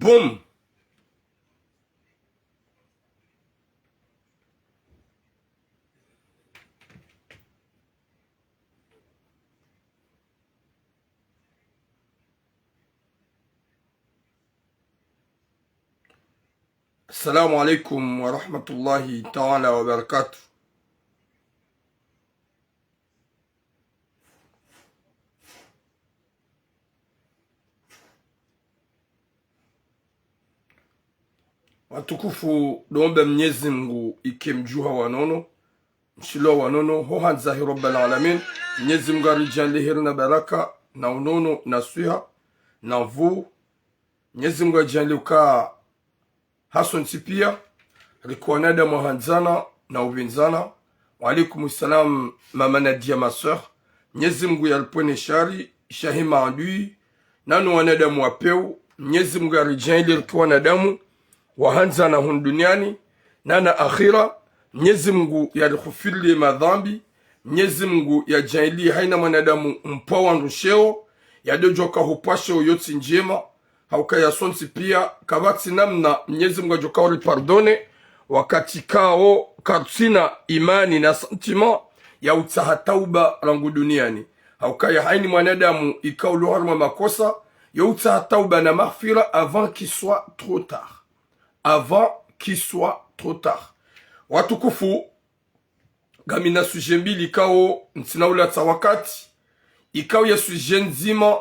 Boom. Assalamu alaikum wa rahmatullahi ta'ala wa barakatuh. Watukufu dombe Mwenyezi Mungu ikemjuha wanono mshilo wanono hohanzahi rabbal alamin. Mwenyezi Mungu arijalihi na baraka na unono na swiha na mvu. Mwenyezi Mungu ajaliuka hason tipia rikuwa nada muhanzana na ubinzana. Wa alaikum salam mama Nadia ma soeur. Mwenyezi Mungu yalpone shari shahima andui nanu wanada mwapeu. Mwenyezi Mungu arijalihi rikuwa nadamu wahanza na hun duniani na akhira. Mwenyezi Mungu yalikufili madhambi. Mwenyezi Mungu yajaili haina mwanadamu mpawa nrusheo yadojoka hupashe yotsi njema hauka ya sonsi pia kabati namna. Mwenyezi Mungu ajoka wali pardone wakati kao katsina imani na sentiment ya utaha tauba rangu duniani hauka ya haini mwanadamu ikao luharma makosa ya utaha tauba na maghfira avant qu'il soit trop tard, avant qu'il soit trop tard. Watukufu gamina suje mbili ikao ntinaula ta wakati ikao ya suje nzima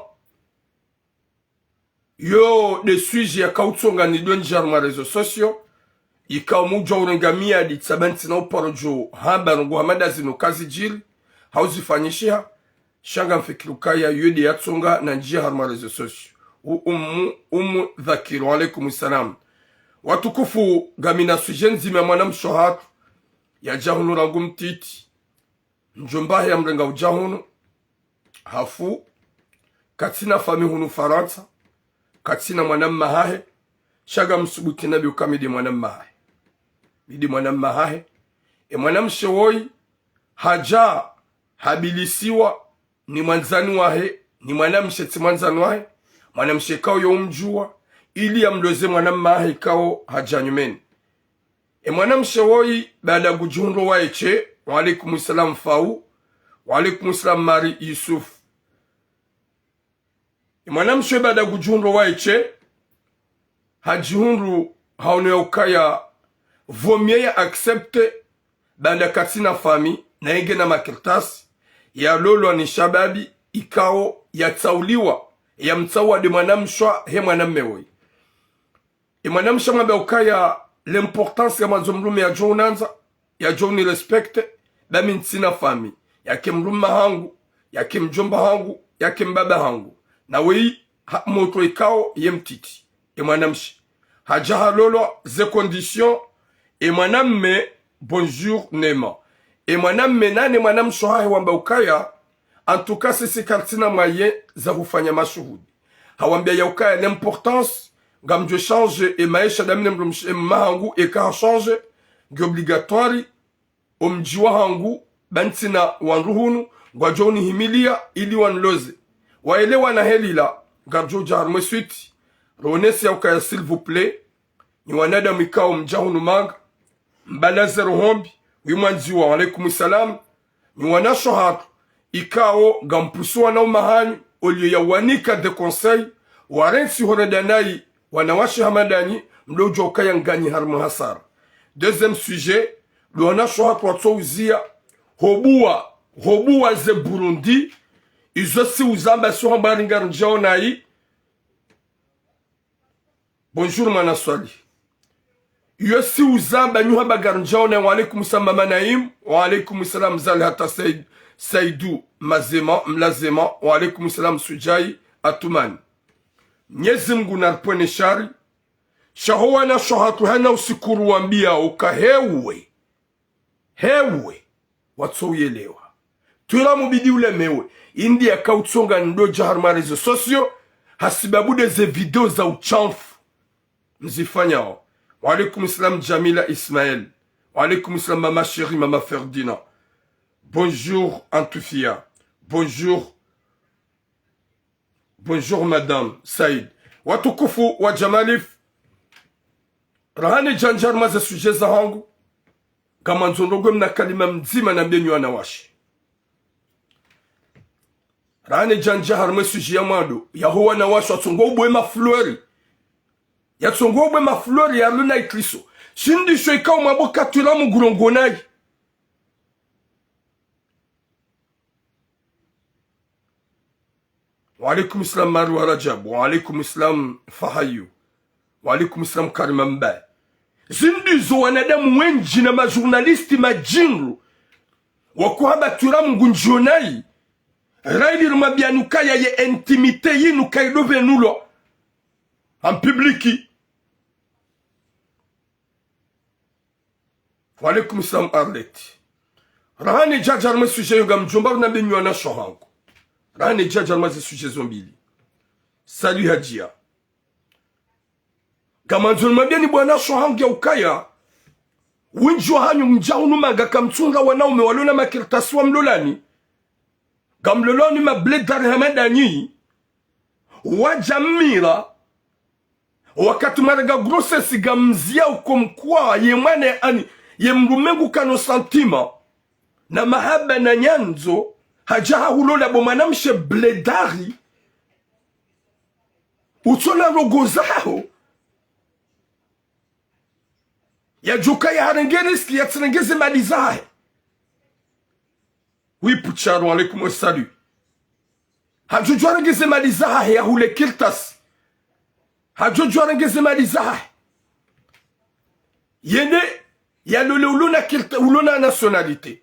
yo de suje ya kautsonga ni donjar ma réseaux sociaux ikao mujwa urengamia di tsabanti na uporojo hamba rungu hamada zino kazi jili hauzifanyishia shanga mfikirukaya yudi ya tsonga na njia harma réseaux sociaux umu dhakiru alaikum salam. Watukufu gamina suje nzima mwana mshohatu ya jahunu rangu mtiti njombahe ya mrenga ujahunu hafu katina fami hunu Faransa katina mwana mahahe shaga msubuti nabi ukamidi mwana mahahe bidi mwana mahahe mwana mshewoi haja habilisiwa ni mwanzani wahe ni mwana msheti mwanzani wahe mwana mshekao yo umjua ili ya mloze mwana mahahe kao haja nyumeni. Mwana mshewoi baada gujundo wa eche wa alaikum salam fau wa alaikum salam mari Yusuf. Mwana mshewoi baada gujundo wa eche hajihundu haone ukaya vomie ya accepte baada katina fami na ege na makirtasi ya lolo ni shababi ikao ya tauliwa ya mtawa de mwana mshwa he mwana mmewoi. Mwana mshwa mbabe ukaya l'importance ya mazomlume ya jonanza ya joni respecte bami ntina fami ya kimluma hangu ya kimjomba hangu ya kimbaba hangu na wei moto ikao ye mtiti mwanamshi hajaha lolo ze condition mwanamme bonjour nema mwanamme nane mwanamsho hahe wamba ukaya en tout cas sisi kartina moyen za kufanya mashuhudi hawambia ya ukaya l'importance gamjo change maisha damine mlumshema hangu eka change obligatoire omjiwa hangu bantina wanruhunu ngwajoni himilia ili wanloze waelewa na helila garjo jarme suite ronesi ya ukaya s'il vous plaît ni wanada mikao mjahunu mag mbalaze rohombi wimwanjiwa alaikum salam ni wanasho hatu ikao gampusua na umahanyu olio ya wanika de conseil warensi horedanai wanawashi hamadani mlojo kaya ngani harmu hasara. Deuxième sujet luona shoha kwa tsouzia hobua ze Burundi izo si uzamba soha baringa njao nai. Bonjour manaswali yo si uzamba nyuha bagar njao na wa alaikum salam mama Naim wa alaikum salam zali hata Saidou mazema mlazema wa alaikum salam Sujai Atumani. Mwenyezi Mungu narpone shari shahowa na shohatu hana usikuru wambia ukahewe watsouyelewa tuila mubidi ulemewe indi ya kautsonga ndo jahar ma rezo sosio hasibabude ze video za uchanfu mzifanyao. Wa alaikum salam Jamila Ismael wa alaikum salam mama chérie mama Ferdina. Bonjour Antoufia. Bonjour madame Saïd. Watukufu wa Jamalif rahani janjar maze suje za hangu kama nzondogwe mna kalima mzima na mbenyu anawashi rahani janjar mwe suje ya mwado yahowa na washu atungo ubwe maflori ya tungo ubwe maflori ya luna ikriso shindi sho ikaw maboka tulamu gurongonai وعليكم السلام مروة رجب وعليكم السلام فهيو وعليكم السلام كريم مبا zindizo wanadamu wengi na majurnalisti majinru wakuhaba turamu ngunjonai raidi rumabianuka ya ye intimite yinu kaidove nulo en publiki وعليكم السلام Arlette rahani jajar me suje yoga mjomba na benyu na shohangu rahani jajar me suje zombili salut Hadia kama nzulma biani bwana shohangu ya ukaya winjo hanyu mjaunu maga kamtunga wanaume walona makirtaswa mlolani gamlolani mabledar hamadani wajamira wakati maraga grossesse gamzia ukomkwa yemane ani yemrumengu kano santima na mahaba na nyanzo hajaha hulola bomanamshe bledari utola rogozaho ya joka ya harengeriski ya tsenengeze malizahe oui pucharo alaikum salut hajojo harengeze malizahe ya hule kirtas hajojo harengeze malizahe yene ya lole ulona nationalité.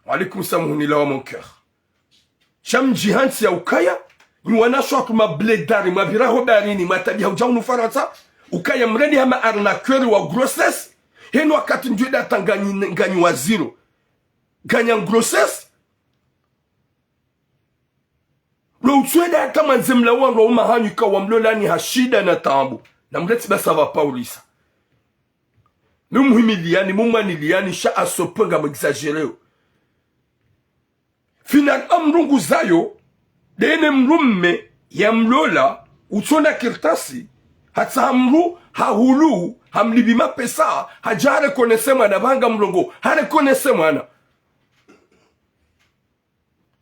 Alaikum salam la mon cœur. Cham jihad ya ukaya ni wanashwa ma bledari ma biraho barini matabia ujaunu faransa ukaya mredi hama arnaqueur wa grossesse heno wakati njweda tanganyi wa zero ganya grossesse lo utweda hata manzemla wangu wa umahanyu ka wamlolani hashida na tambu na mreti basa va paulisa mumuhimiliani mumaniliani sha asopenga mwexagereo final amrungu zayo dene mrumme ya mlola utona kirtasi hata amru hahulu hamlibima pesa hajare konesema na banga mrongo hare konesema na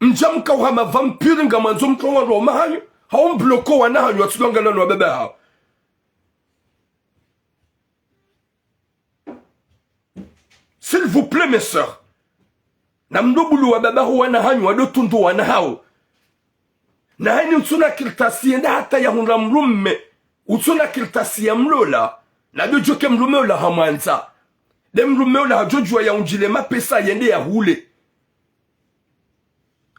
mjamka uhama vampire nga manzo mkawa roma hanyu hao mbloko wana hanyu watulanga lano wa bebe hao s'il vous plaît mes sœurs na mdobulu wa baba huwa na hanyu wadotundu wana hao na hani utuna kirtasi enda hata ya hunra mrumme utuna kirtasi ya mlola na dojoke mrumme ula hamanza de mrumme ula hajojua ya unjile mapesa yende ya hule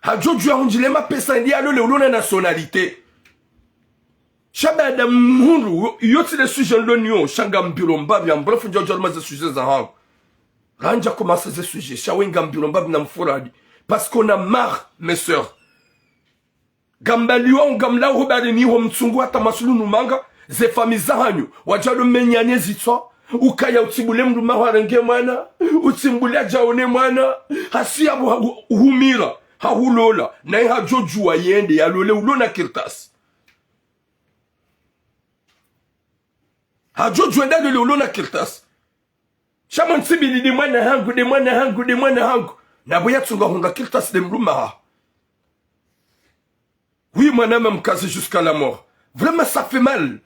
hajojua ya unjile mapesa yende ya lole ulona nationalité shabada mhuru yoti le sujet l'onion shanga mbilo mbabi ya mbrofu njojor maze sujet za hangu Ranja commence ce sujet. Shawenga mbilomba na mfuradi. Parce qu'on a marre, mes sœurs. Gambaliwa ngamla hobari ni ho mtsungu hata masulu numanga. Ze fami zahanyu. Wajalo menyane zitwa. Ukaya utibule mduma warenge mwana. Utimbule ajaone mwana. Hasi abu humira. Hahulola. Na hajojua yende ya lole ulona kirtas. Hajojua yende lole ulona kirtas. Shaman sibili de mwana hangu. Na boya tsunga hunga kirtas de mruma. Oui, mon âme me casse jusqu'à la mort. Vraiment, ça fait mal.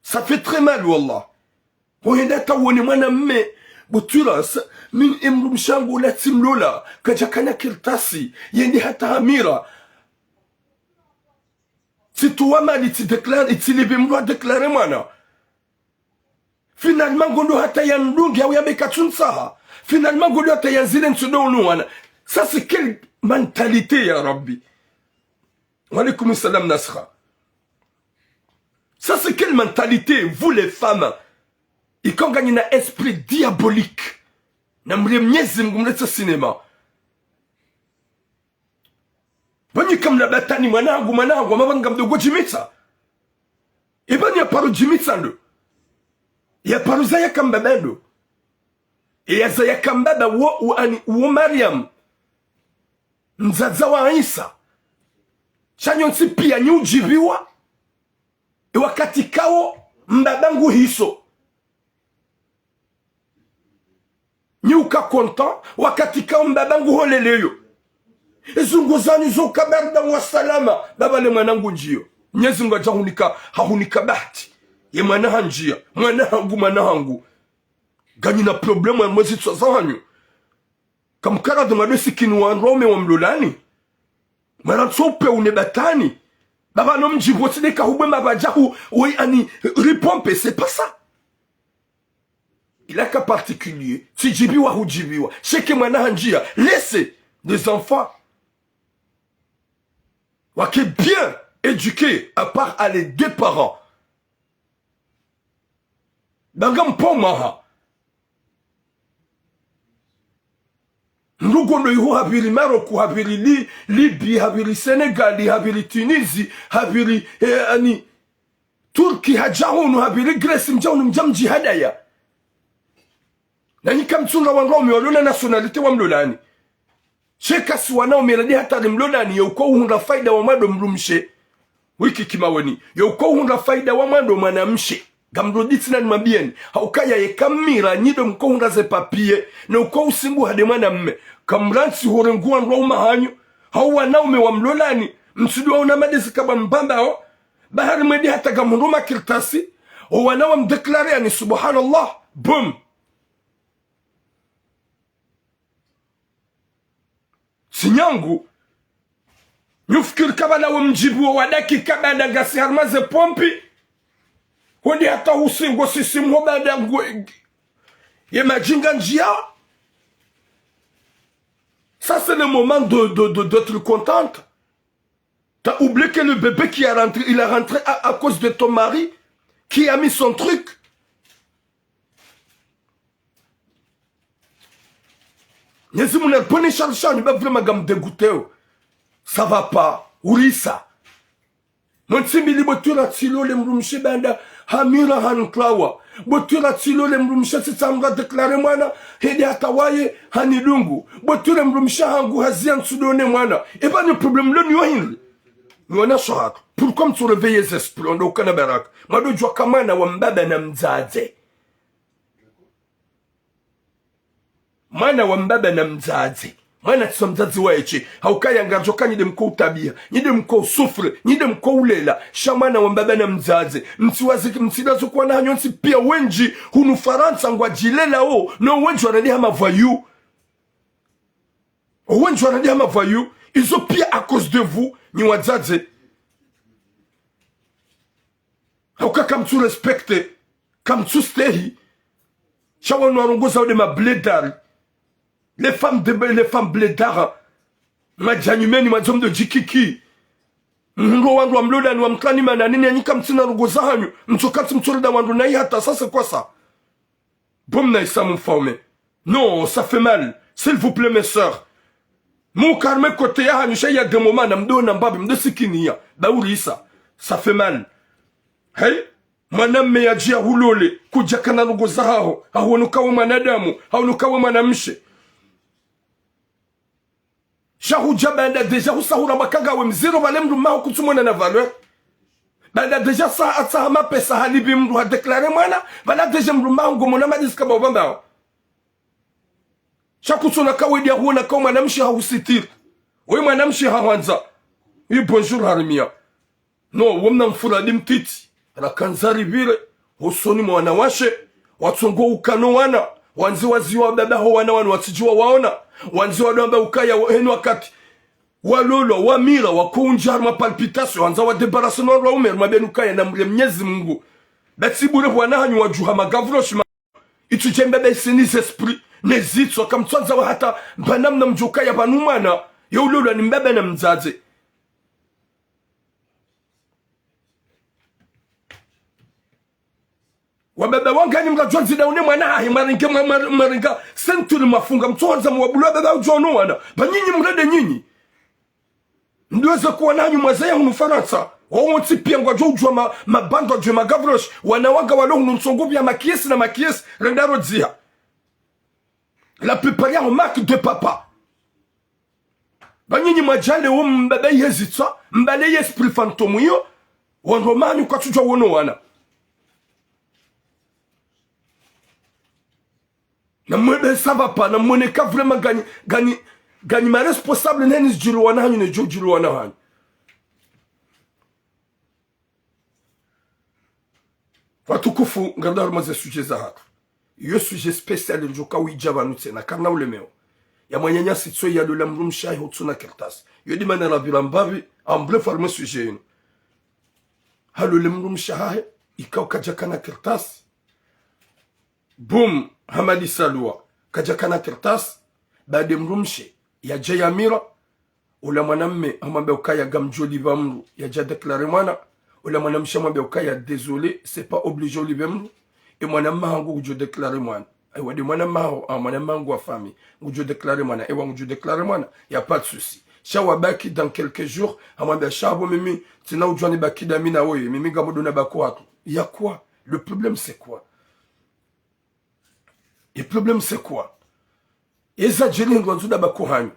Ça fait très mal, wallah. Boyenda tawoni mwana me. Butula, min emrum shangu la timlola. Kajakana kirtasi. Yendi hata hamira. Si toi mal, il te déclare, il te libère, déclarer mana. Finalement, gondo hata yandungi ya uyabe katsunsaha. Finalement, gondo hata yanzile nsudo unuwana. Ça, c'est quelle mentalité, ya Rabbi? Wa alaykoum salam Nasra. Ça, c'est quelle mentalité, vous les femmes? Et quand gagne un esprit diabolique, na mremnyezi mgumleta cinéma. Bani kam la batani mwanangu, mabanga mdogo jimitsa. Et bani ya paro jimitsa ndo. Ya paruza ya kambabendo. E ya za ya kambaba wo Mariam. Mzaza wa Isa. Chanyo nsi pia nyujiriwa. E wakati kao mbabangu hiso nyuka konta wakati ka mbabangu holeleyo izunguzani zo kabarda wa salama baba le mwanangu njio Mwenyezi Mungu ajahunika hahunika bahati ye mwana hanjia mwana hangu ganyi na problemu ya mwezi tsazahanyo kamkara de madosi kinuandrome wa mlolani mara tsope unebatani baba no mjibo tside ka hubwe mabajahu oui ani ripompe c'est pas ça. Il a qu'un particulier si jibiwa ou jibiwa cheke mwana hanjia laissez des enfants qui est bien éduqué à part à les deux parents. Bangam pomaha. Ndugo no iho habili Maroc, habili Libye, habili Sénégal, habili Tunisie, habili ani Turki hajahunu habili Grèce mjahunu mjamji hadaya. Nani kamtsunga wangomi walona nationalité wa mlolani. Cheka si wanao meladi hata mlolani ya uko hunda faida wa mwado mrumshe. Wiki kimaweni. Ya uko hunda faida wa mwado mwanamshe. Gamruditi na nmabieni. Haukaya ye kamira nyido mko hunda ze papie. Na uko usimbu hade mwana mme. Kamransi horenguwa nrwa hanyu. Hau wanaume wa mlolani. Msudu wa unamadezi kaba mbamba ho. Bahari mwedi hata gamruma kirtasi. Wanawa mdeklare yani subhanallah. Boom. Sinyangu nyufikiri kabala wa mjibu wa wadaki kabala gasi harmaze pompi hundi hata usingo sisi mhobada ye majinga njia. Ça c'est le moment d'être contente. T'as oublié que le bébé qui est rentré, il est rentré à cause de ton mari qui a mis son truc. Nyezi muna pone charcha ni ba vraiment gam dégoûté. Ça va pas. Urisa. Mon simili botura tsilo le mrumshe banda hamira hanklawa. Botura tsilo le mrumshe tsamga déclarer mwana hedi atawaye hanilungu. Botura mrumshe hangu hazian sudone mwana. Et pas de problème le nyohin. Mwana shohat. Pourquoi me réveiller les esprits on dokana barak. Mado jwa kamana wa mbaba na mzaze. Mwana wa mbaba na mzazi. Mwana tisa mzazi waeche. Haukaya ngarjoka nyide mko utabia. Nyide mko sufre. Nyide mko ulela. Shamana wa mbaba na mzazi. Msidazo kwa na hanyonsi pia wenji. Hunu faransa ngwa jilela o. No wenji wanadi hama vayu. Wenji wanadi hama vayu. Izo pia à cause de vous. Ni wazazi. Hauka kamtu respecte. Kamtu stehi. Shawa nuarungoza wade mabledari. Les femmes blédards, majanyumeni majom de jikiki. Mro wandu wa mloda ni wa mklani mananini ya nyika mtina rugoza hanyu. Mchokati mchorida wandu na hata, ça c'est quoi ça? Boum na isa mfaume. Non, ça fait mal. S'il vous plaît mes sœurs. Mon karme kote ya hanyu, il y a des moments na mdo na mbabi, mdo sikini ya. Baouli isa. Ça fait mal. Hey? Mwaname ya jia hulole, kujakana rugoza hao. Hawonukawe mwanadamu, hawonukawe mwanamshe. Shahuja banda deja usahura makaga we mziro wale mdu maho kutumona na valeur. Banda deja sa atahama pesa halibi mdu ha deklare mwana. Banda deja mdu maho ngomona madiska babamba. Shakutuna kawe dia huona kawe manamshi hausitiri. We manamshi hawanza. Hii bonjour harimia. No, wamna mfura di mtiti. Rakanzari vile. Husoni mwanawashe. Watungo ukano wana. Wanzi waziwa baba ho wana watijua waona. Wanzi wadamba ukaya henu wakati walolo wamira wakunja ma palpitation wanza wa débarrasser no raumer mabenu kaya na Mwenyezi Mungu batibure bwana hanyu wajuha magavroshima itujembe besini esprit nezitso kamtsanza wa hata banamna mjuka ya banumana yololo ni mbebe na mzaze. Wababa wangani mrajwa zidaune mwana hahi maringa senturi mafunga mtuanza mwabulu wababa ujono wana banyinyi mrede nyinyi mduweza kuwa nanyu mwazaya hunu Faransa wawonti pia ngwajwa ujwa mabando jwe magavrosh wanawaga walo hunu msongobi ya makiesi na makiesi rendaro dzia la plupart yao marque de papa banyinyi mwajale mbaba yezitsa mbale esprit fantôme yo wanromanyu kwa tujwa wono wana na mwebe ça va pas na moneka vraiment gagner ma responsable neni jilu wana hanyu ne jilu wana hanyu. Watukufu nganda harmaze sujet za hatu. Yo sujet spécial njoka wijaba nutse na karna ulemeo. Ya mwanyanya sitso ya dola mrumsha hotsuna kertas. Yo di mana rabila mbavi amble farme sujet yinu. Halo le mrumsha hae ikao kajakana kertas. Boom hamadi salua kajakana kertas baade mrumshe ya jayamira ula mwanamme amambe ukaya gamjoli vamru ya jadeklare mwana ula mwanamsha amambe ukaya désolé c'est pas obligé olivemru et mwanamme hangu ujo deklare mwana aiwa de mwanamme hangu wa famille ujo deklare mwana ewa ujo deklare mwana y a pas de souci shawa baki dans quelques jours amambe shabo mimi tina ujwani baki damina oye mimi gamodona bako hatu ya quoi le problème c'est quoi? Le problème c'est quoi? Eza jeli ngwanzuna bakuhanyu.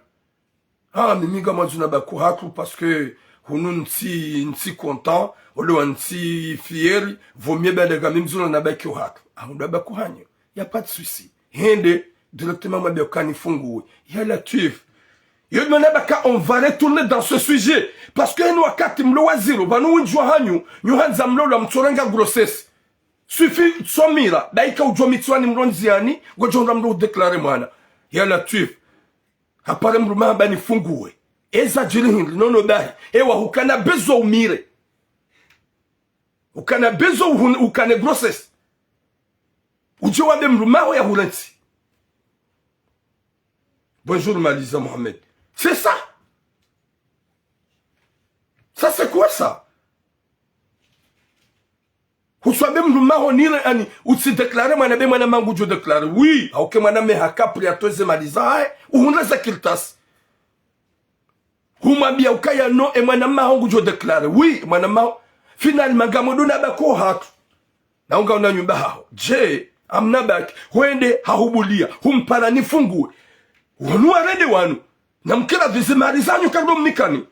Ah, mimiga mwanzuna bakuhatu parce que hunu nti content, olo nti fieri, vaut mieux ben de gamimzuna na bakuhatu. Ah, on doit bakuhanyu. Y a pas de souci. Hende, directement ma bekani fungu. Y a la tuif. Yo mena baka on va retourner dans ce sujet parce que nous akati mlo waziro, banu unjwa hanyu, nyuhanza mlo la mtsorenga grossesse. Suffit somira daika ujwa mitwani mronziani gojonga mro deklare mwana ya la tuif hapare mruma bani funguwe eza jiri hindi nono bahi ewa hukana bezo umire hukana bezo hukane process ujewa be mruma ya hulanti. Bonjour Malisa Mohamed, c'est ça c'est quoi ça? Uswabe mruma honire ani usi deklare mwana be mwana mangu jo deklare oui auke mwana me hakapri atoze maliza hai uhuneza kiltas humabia ukaya no e mwana mangu jo deklare oui mwana ma final magamodo na bako hatu na unga una nyumba hao je amna baki huende hahubulia humpara ni fungue wanu arede wanu na mkira vize malizanyu kardo mnikani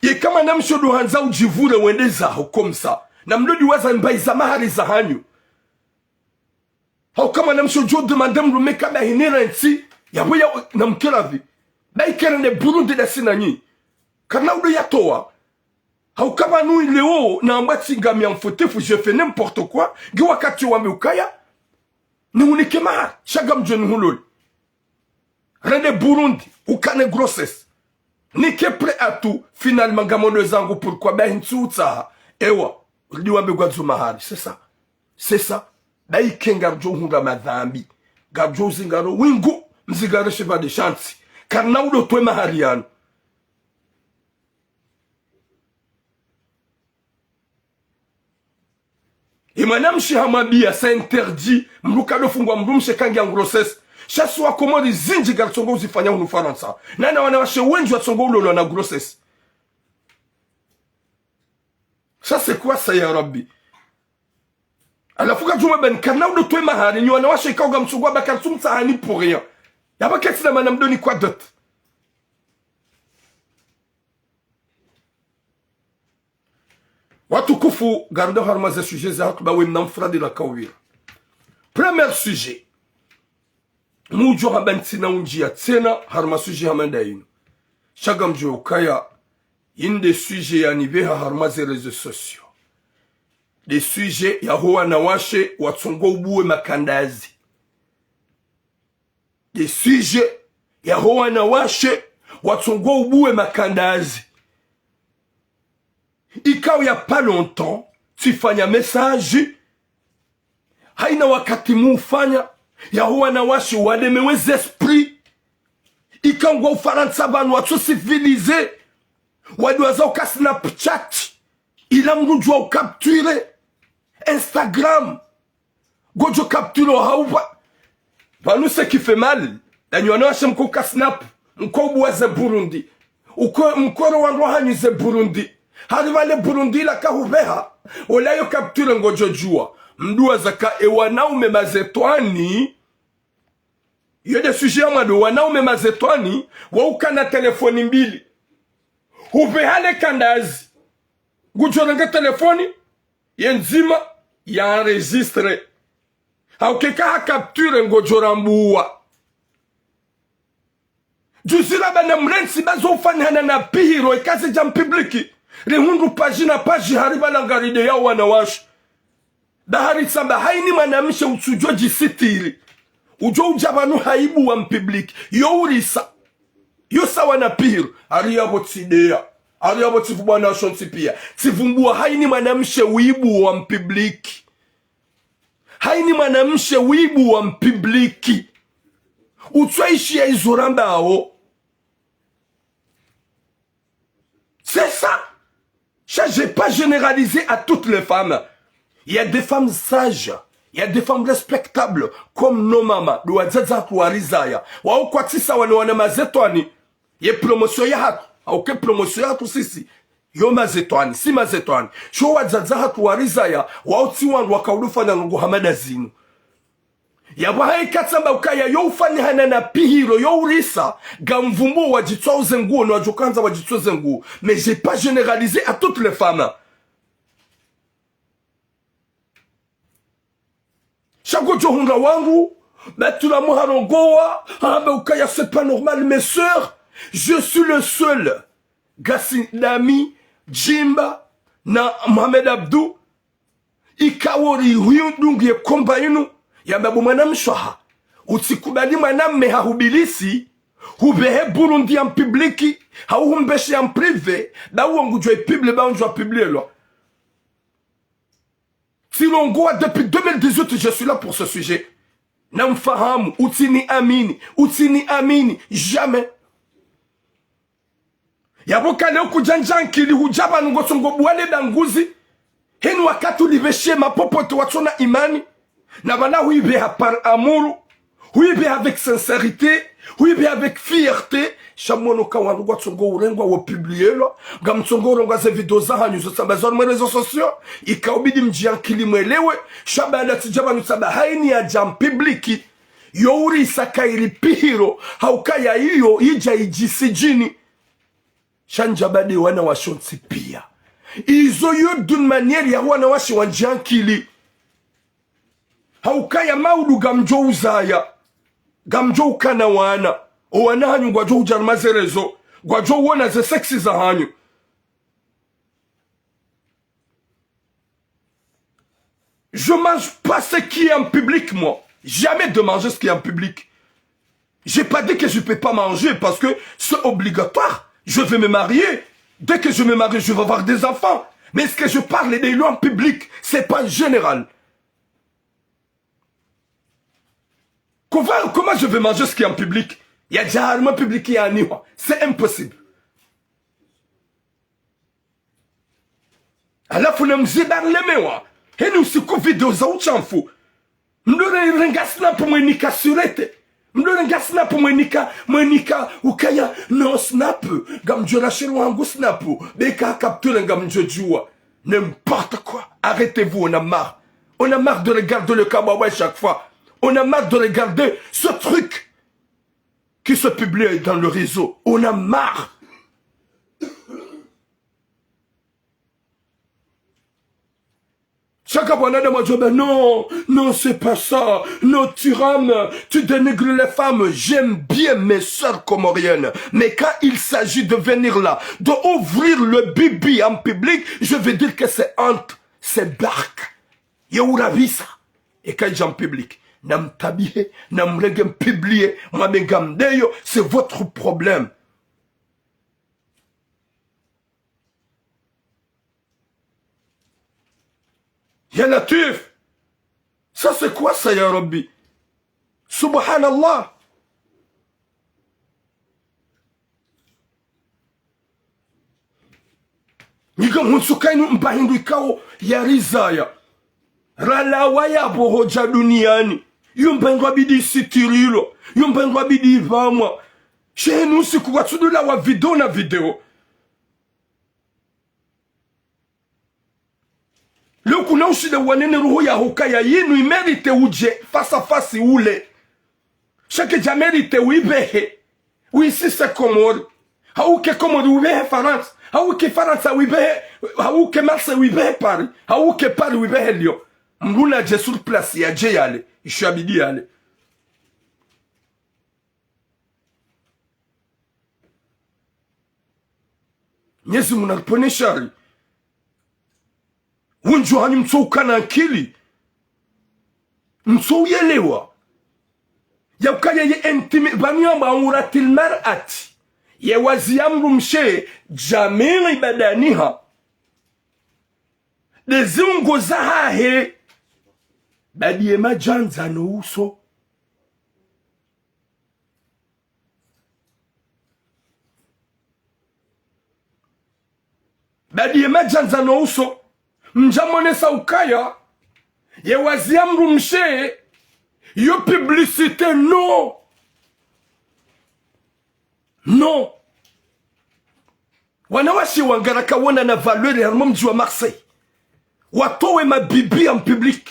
ye kama namshodo hanza ujivure wende zaho komsa na mlodi waza mbaiza mahari za hanyu. Hau kama namsho jo demandem rumeka ba hinera nti ya boya na mkelavi. Ba ikere ne Burundi da sinanyi. Kana udo yatoa. Hau kama nui leo na ambati ngami amfotefu je fais n'importe quoi. Gi wakati wame ukaya. Ni unike mahari. Shagam jeni hulol. Rende Burundi. Ukane grossesse. Nike pre atu. Finalement gamono zangu pourquoi ba hintu utaha. Ewa. Uliwambe gwadzo mahari, c'est ça. Dai kengarjo hunga madhambi. Garjo zingaro wingu, mzigare sheva de chansi. Karna udo twe mahari yanu. Imanamshi hamabia, c'est interdit. Mlukado fungwa mrumshe kangi en grossesse. Chasse wa komodi zinji garçongo uzifanya unu faransa. Nana wanawashe wenju wa tsongo ulolo na grossesse. Ça c'est quoi ça ya Rabbi? Alafuka juma ben kana udo twe mahari nyo na washe kauga msugwa bakarsum sahani pour rien. Yaba kesi na manam doni quoi d'autre? Watukufu gardo harmaze sujet za hatu bawe mnamfradi la kawira. Premier sujet. Mujo habantina unjia tena harma sujet hamanda inu. Shagam jo kaya in des sujets ya niveha harmaze réseaux sociaux. Des sujets ya hoa na washe watsongo ubuwe makandazi. Des sujets ya hoa na washe watsongo ubuwe makandazi. Ikao ya pas longtemps, tu fanya message. Haina wakati mufanya ya hoa na washe wademeweze esprit. Ikao ngwa ufaransa banu watu civilize. Wadouaza uka Snapchat. Il a mrujwa u capture Instagram. Gojo capture o haupa. Banu se qui fait mal. Danyo anawashe mko ka Snap. Mko ubuweze Burundi. Mkoro wangu hanyu ze Burundi. Harivale Burundi la kahubeha. Ola yo capture ngojo jua. Mdua zaka ewanaume mazetwani. Yode sujet ya mado wanaume mazetwani. Wauka na telefoni mbili. Hupehale kandazi. Gujorenga telefoni. Yenzima ya enregistre. haukeka hakapture ngojorambuwa juzila bana mrensi bazofanyana na pihiro ikazi jam publiki rihundu pagina pagi hariba na garide yao wanawashu bahari samba haini manamishe utsujwa jisitiri ujo ujabanu haibu wa mpubliki yo urisa yo sawa na pihiro ariyabo tsidea ariyabo tifubwa na shonsi pia tivumbua haini manamishe wibu wa mpubliki haini manamishe wibu wa mpubliki utwaishi ya izoramba ao. C'est ça. Je n'ai pas généralisé à toutes les femmes. Il y a des femmes sages. Il y a des femmes respectables. Comme nos mamans. Douadzaza kuwarizaya. Wao kwa tisa wana mazetwani. Ye promotion ya hatu. Auke promotion ya hatu sisi. Yo mazetwani. Si mazetwani. Sho wadzaza hatu warizaya. Wao tiwan wakaudufa na nungu hamada zinu. Yabwa hai katsamba ukaya yo ufani hanana pihiro yo urisa gamvumbo wajitwa uzenguo na wajokanza wajitwa zenguo. Mais j'ai pas généralisé à toutes les femmes. Chaque johunga wangu batula muharongoa hamba ukaya c'est pas normal mes sœurs. Je suis le seul Gassi Dami Jimba na Mohamed Abdou ikawori huyundungie komba inu yambabu mwanamshaha utikubali mwanamme hahubilisi hubehe Burundi en publiki hauhumbeshi en privé da uongujwa ipible ba unjwa publielwa Silongoa depuis 2018 je suis là pour ce sujet namfahamu utini amini jamais yabokale okujanjankili hujaba ngosongo bwale danguzi henu wakati uliveshe mapopote watona imani na bana huibeha par amour, huibeha avec sincérité, huibeha avec fierté. Chamono kawandu kwa tsongo urengwa wa publielo, gam tsongo urengwa ze video za hanyu zo sambazwa na réseaux sociaux, ikaubidi mjiankili mwelewe, shabana tijaba nusaba haini ya jam publiki, youri sakairi pihiro, haukaya hiyo ija ijisijini. Shanjabade wana washonsi pia. Izo yu d'une manière ya wana washi wanjiankili. Haukaya maudu gamjo uzaya gamjo ukana wana owana hanyu gwajo ujarmazerezo gwajo uona ze sexy za hanyu. Je mange pas ce qui est en public moi. Jamais de manger ce qui est en public. J'ai pas dit que je peux pas manger parce que c'est obligatoire. Je vais me marier. Dès que je me marie, je vais avoir des enfants. Mais ce que je parle des lois en public, c'est pas général. Comment je vais manger ce qui est en public? Il y a déjà un public qui est en Iwa. C'est impossible. Alors, il faut nous aider les mewa. Et nous, si vous vidéo za uchanfu. Mdore rengasna pour mwenika surete. Mdore rengasna pour mwenika ukaya no snap. Gamjo na shiru wangu snap. Beka capture gamjo jua. N'importe quoi. Arrêtez-vous, on a marre. On a marre de regarder le kawaii chaque fois. On a marre de regarder ce truc qui se publie dans le réseau. On a marre. Chaque abonné de moi dit, non, c'est pas ça. Non, tu rames, tu dénigres les femmes. J'aime bien mes sœurs comoriennes. Mais quand il s'agit de venir là, d'ouvrir le bibi en public, je veux dire que c'est honte, c'est barque. Yaourabisa. Et quand j'ai en public, nam tabihe, nam regem publié, moi begam deyo, c'est votre problème. Ya Latif, ça c'est quoi ça ya Rabbi? Subhanallah. Niga munsukainu mbahindu ikao ya rizaya. Ralawaya bohoja duniani. Yumpendwa bidi sitirilo. Yumpendwa bidi ivamwa. Shenu siku watudula wa video na video. Leo kuna ushida wanene ruho ya hukaya yinu imerite uje face à face ule. Chaque jamerite uibehe. Uisise komori. Hauke komori uibehe France. Hauke France uibehe. Hauke Marse uibehe Paris. Hauke Paris uibehe Lyon. Mruna je sur place ya je yale. Ishabidi yale. Nyezi munaripone shari. Unjo hani mtouka na akili. Mtou yelewa. Yabkaya ye intime. Banyama uratil mar'ati. Ye wazi amru mshe. Jamili badaniha. Dezungo zahahe. Badiye majanza no uso. Badiye majanza no uso. Mjamone sa ukaya. Ye wazi amru mshe. Yo publicité non. Non. Wanawashi wangaraka wana na valeur ya mji wa Marseille. Watowe mabibi en public.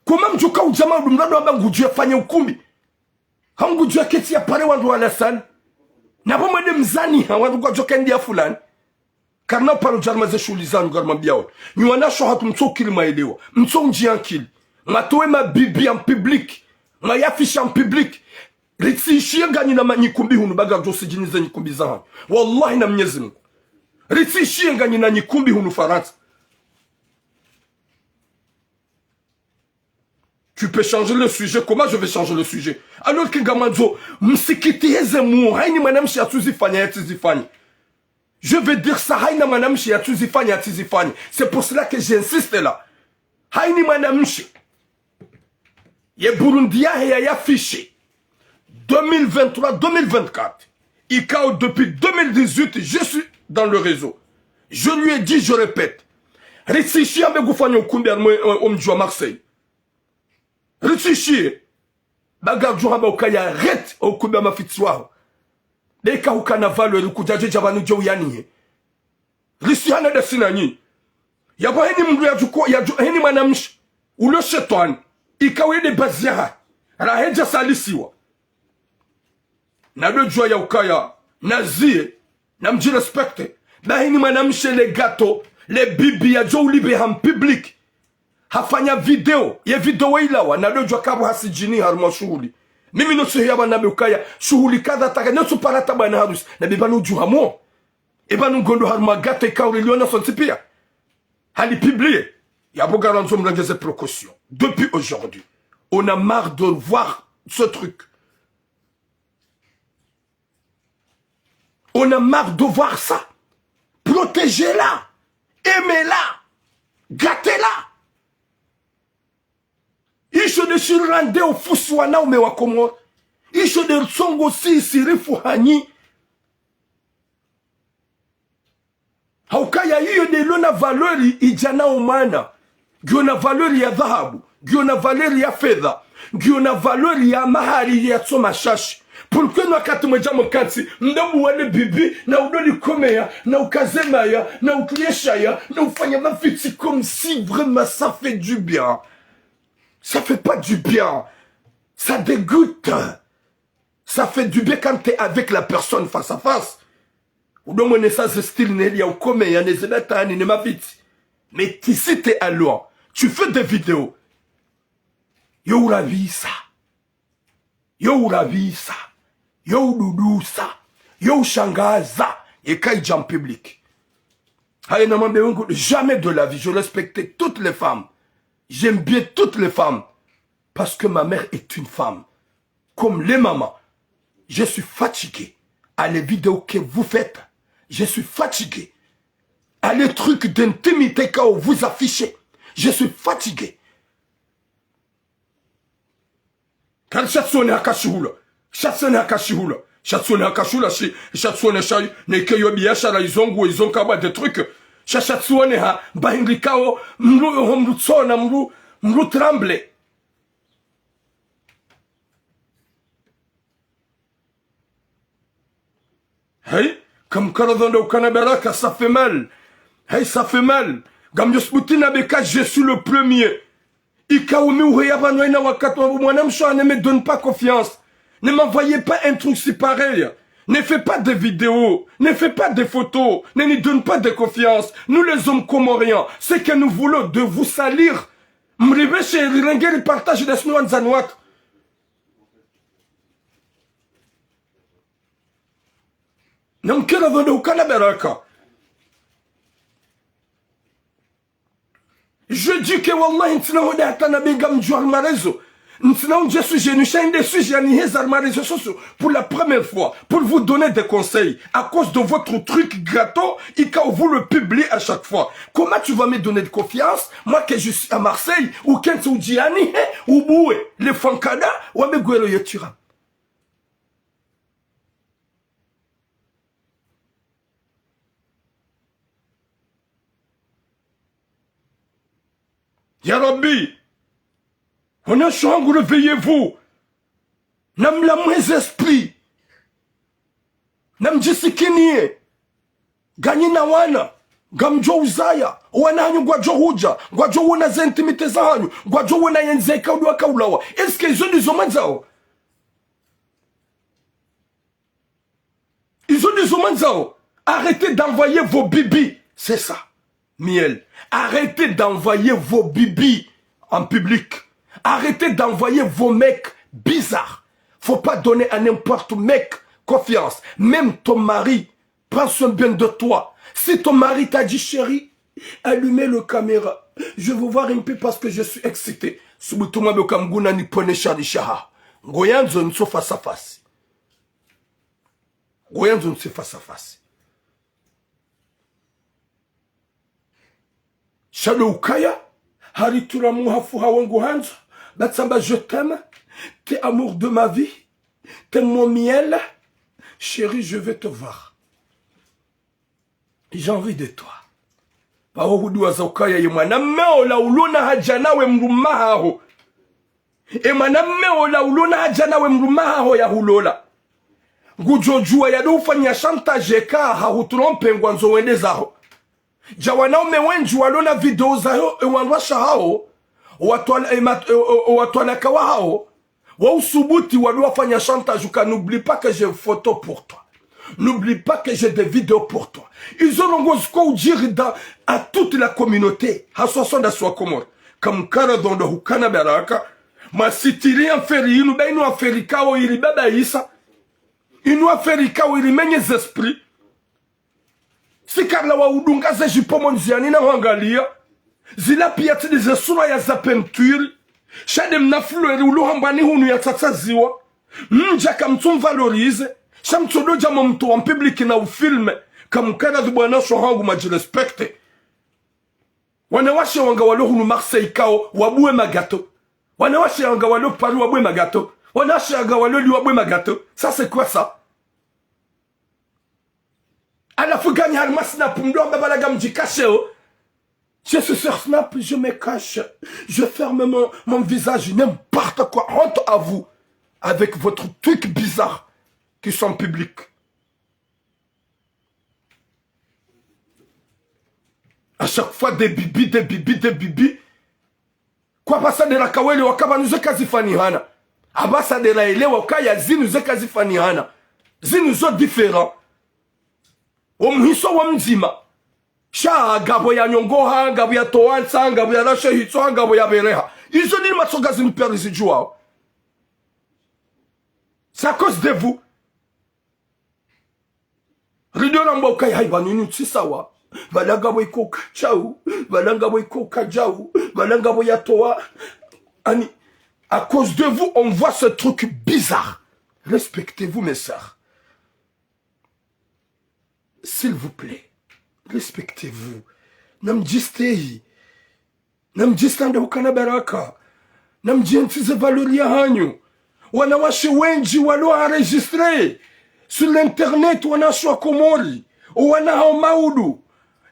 Comment mjuka ujama udumrado wamba ngujua fanya ukumbi. Hangujua keti ya pare wandu wala sana. Na mwede mzani wandu kwa joka ndia fulani. Karna paro jarmaze shuli zanu garma biao. Nyuana sho hatu mto kili maelewa. Mto njiankili. Matowe mabibi en public. Mayafisha en public. Ritsi ngani na nyikumbi hunu baga jose jinize nyikumbi zahani. Wallahi na mnyezi mungu. Ritsi ngani na nyikumbi hunu Faransa. Tu peux changer le sujet. Comment je vais changer le sujet? Alors que Gamanzo, msikiti heze mu, haini manamshi ya tuzifanya ya tuzifanya. Je vais dire ça, haina manamshi ya tuzifanya ya tuzifanya. C'est pour cela que j'insiste là. Haini manamshi. Ye Burundia ya yafiché. 2023-2024. ICAO depuis 2018, je suis dans le réseau. Je lui ai dit, je répète. Ritsishi ambe gufanya ukumbi omjwa Marseille. Ritsishi. Baga juhamba ukaya ret ukumbi ama fitswa. Deka ukana valeur kujaje jabanu jo yani. Ritsishi hana desina nyi. Yaba heni mdu ya juko ya heni manamshi. Ulo shetani. Ikawe de baziara. Raheja salisiwa. Na do jwa ya ukaya. Nazie. Na mji respecte. Na hini manamshe le gato. Le bibi ya jo ulibe ham public. Hafanya video. Ye video ilawa. Na do jwa kabu hasijini harma shuhuli. Mimi no suhi yaba nabe ukaya. Shuhuli kada taka. Nesu parata bana harus. Na bibanu juhamo. Ebanu gondo harma gato ikaw reliona son tipia. Hali publie. Yabo garanzo mrangeze précaution. Depuis aujourd'hui. On a marre de voir ce truc. On a marre de voir ça. Protégez-la. Aimez-la. Gâtez-la. Isho de shirande au fuswana au mewakomo. Isho de songo si sirifu hani. Haukaya hiyo de lona valeri ijana umana. Giona valeri ya dhahabu. Giona valeri ya fedha. Giona valeri ya mahari ya tsoma shashi. Pourquoi nous akatuma jamo kansi ndamu wane bibi na udoli komea na ukazemaya na uklieshaya na ufanya mafiti comme si vraiment ça fait du bien. Ça fait pas du bien. Ça dégoûte. Ça fait du bien quand t'es avec la personne face à face. Ou donc on est ça ce style n'est ya komea ne zebata ni ne mafiti. Mais ici t'es à loin. Tu fais des vidéos. Yo ravi ça. Yo ravi ça. Yo doudou ça. Yo shangaza. Et kaïdja en public. Jamais de la vie. Je respectais toutes les femmes. J'aime bien toutes les femmes. Parce que ma mère est une femme. Comme les mamans. Je suis fatigué. À les vidéos que vous faites. Je suis fatigué. À les trucs d'intimité que vous affichez. Je suis fatigué. Quand chatsone hakashula. Chatsone hakashula. Chatsone hakashula si chatsone shay ne keyo biashara izongu izonkaba des trucs. Chatsone ha bahingikao mru tsona mru tremble. Hey, comme karadanda au Kanaberaka, ça fait mal. Hey, ça fait mal. Gamjosputina beka, je suis le premier. Ikaoumi ou Réabanoïna Wakato, moi-même, ne me donne pas confiance. Ne m'envoyez pas un truc si pareil. Ne fais pas de vidéos, ne fais pas de photos, ne nous donne pas de confiance. Nous les hommes comoriens, ce que nous voulons de vous salir. Mribe chez Rirengeri partage des Snouan Zanouak. Namkela vende ukana beraka. Je dis que Wallah, ntina hoda atana bengam jual marezo. Ntina on je suis genu chaîne de suis jani hezar marezo sociaux pour la première fois pour vous donner des conseils à cause de votre truc gâteau et quand vous le publiez à chaque fois. Comment tu vas me donner de confiance moi que je suis à Marseille ou quand tu dis ani ou boué les fankada ou me guelo yetira. Ya Rabbi, on a chambre, réveillez-vous. Nam la moins esprit. Nam jisikiniye. Ganyi na wana. Gamjo uzaya. Wana hanyu gwajo huja. Gwajo wana zentimite za hanyu. Gwajo wana yenzeka uduwa kaulawa. Est-ce que ils ont des hommes zao? Ils ont des hommes zao. Arrêtez d'envoyer vos bibis. C'est ça. Miel. Arrêtez d'envoyer vos bibis en public. Arrêtez d'envoyer vos mecs bizarres. Faut pas donner à n'importe mec confiance. Même ton mari prend soin bien de toi. Si ton mari t'a dit chérie, allumez le caméra. Je veux voir un peu parce que je suis excité. Subutuma be kamguna ni pone sharishaha. Goyanzo nso face à face. Goyanzo nso face à face. Shalo ukaya, haritura muhafu hawangu hanzo, batsamba je t'aime, t'es amour de ma vie, t'es mon miel, chérie je vais te voir. J'ai envie de toi. Baho hudu waza ukaya yemwana meo la uluna hajana we mrumaha ho. Emwana meo la uluna hajana we mrumaha ho ya hulola. Ngujojua ya ufanya chantage ka hahutrompe ngwanzo wende zaho. Jawanaume wengi walona video zao wanwasha hao watwanakawa hao wa usubuti waliwafanya chantage. N'oublie pas que j'ai une photo pour toi, n'oublie pas que j'ai des vidéos pour toi. Ils ont quoi dire à toute la communauté haswason da swakomor comme kara dans le hukana baraka ma sitiri en feri inu ba inu aferi kao ili baba isa inu aferi kao ili menye esprit. Si karla wa udunga ze jipomo nziani na wangalia zila piyati de sura ya za peinture shadem na fleur ulu hambani hunu ya tataziwa mja kamtum valorize shamtodo jamo mtu en public na ufilme kamkana dubwana shohangu majirespecte wanawashe wanga walo hunu Marseille kao wabue magato wanawashe wanga walo Paris wabue magato wanawashe wanga walo li wabue magato. Ça c'est quoi ça? À la fois gagner un snap, je suis sur Snap, je me cache, je ferme mon visage, n'importe quoi, honte à vous, avec votre truc bizarre qui sont publics. À chaque fois des bibis, des bibis, des bibis. Quoi passer de la kawele wakaba nous kazi fanihana. Abasa de la ele wakaya zi nous kazi fanihana. Zi nous sont différents. Omhiso wa mzima sha gabo ya nyongoha gabo ya toansa gabo ya rashe hitso gabo ya bereha izo ni matsoga zini perisi juao. C'est à cause de vous. Rido nambo kai haiba nini tsisawa balanga boy ko kachau balanga boy ko kajau balanga boy ya toa ani. À cause de vous on voit ce truc bizarre. Respectez-vous mes sœurs. S'il vous plaît, respectez-vous. Namjistei. Namjistanda ukana baraka. Namjientize valoria hanyu. Wanawashe wenji walo enregistré. Sur l'internet, wanashwa komori. Wanahao maudu.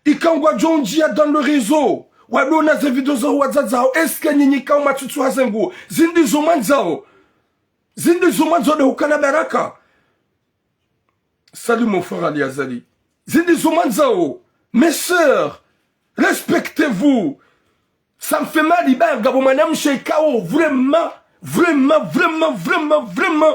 Ikangwa jonjia dans le réseau. Wadona ze video za wazazao. Eske nyinyi kama matutu hazengu. Zindi zomanzao. Zindi zomanzao de ukana baraka. Salut mon frère Ali Azali. Zindi Zoumanzao, mes sœurs, respectez-vous. Ça me fait mal, Iber Gabomanam Sheikao, vraiment, vraiment, vraiment, vraiment, vraiment.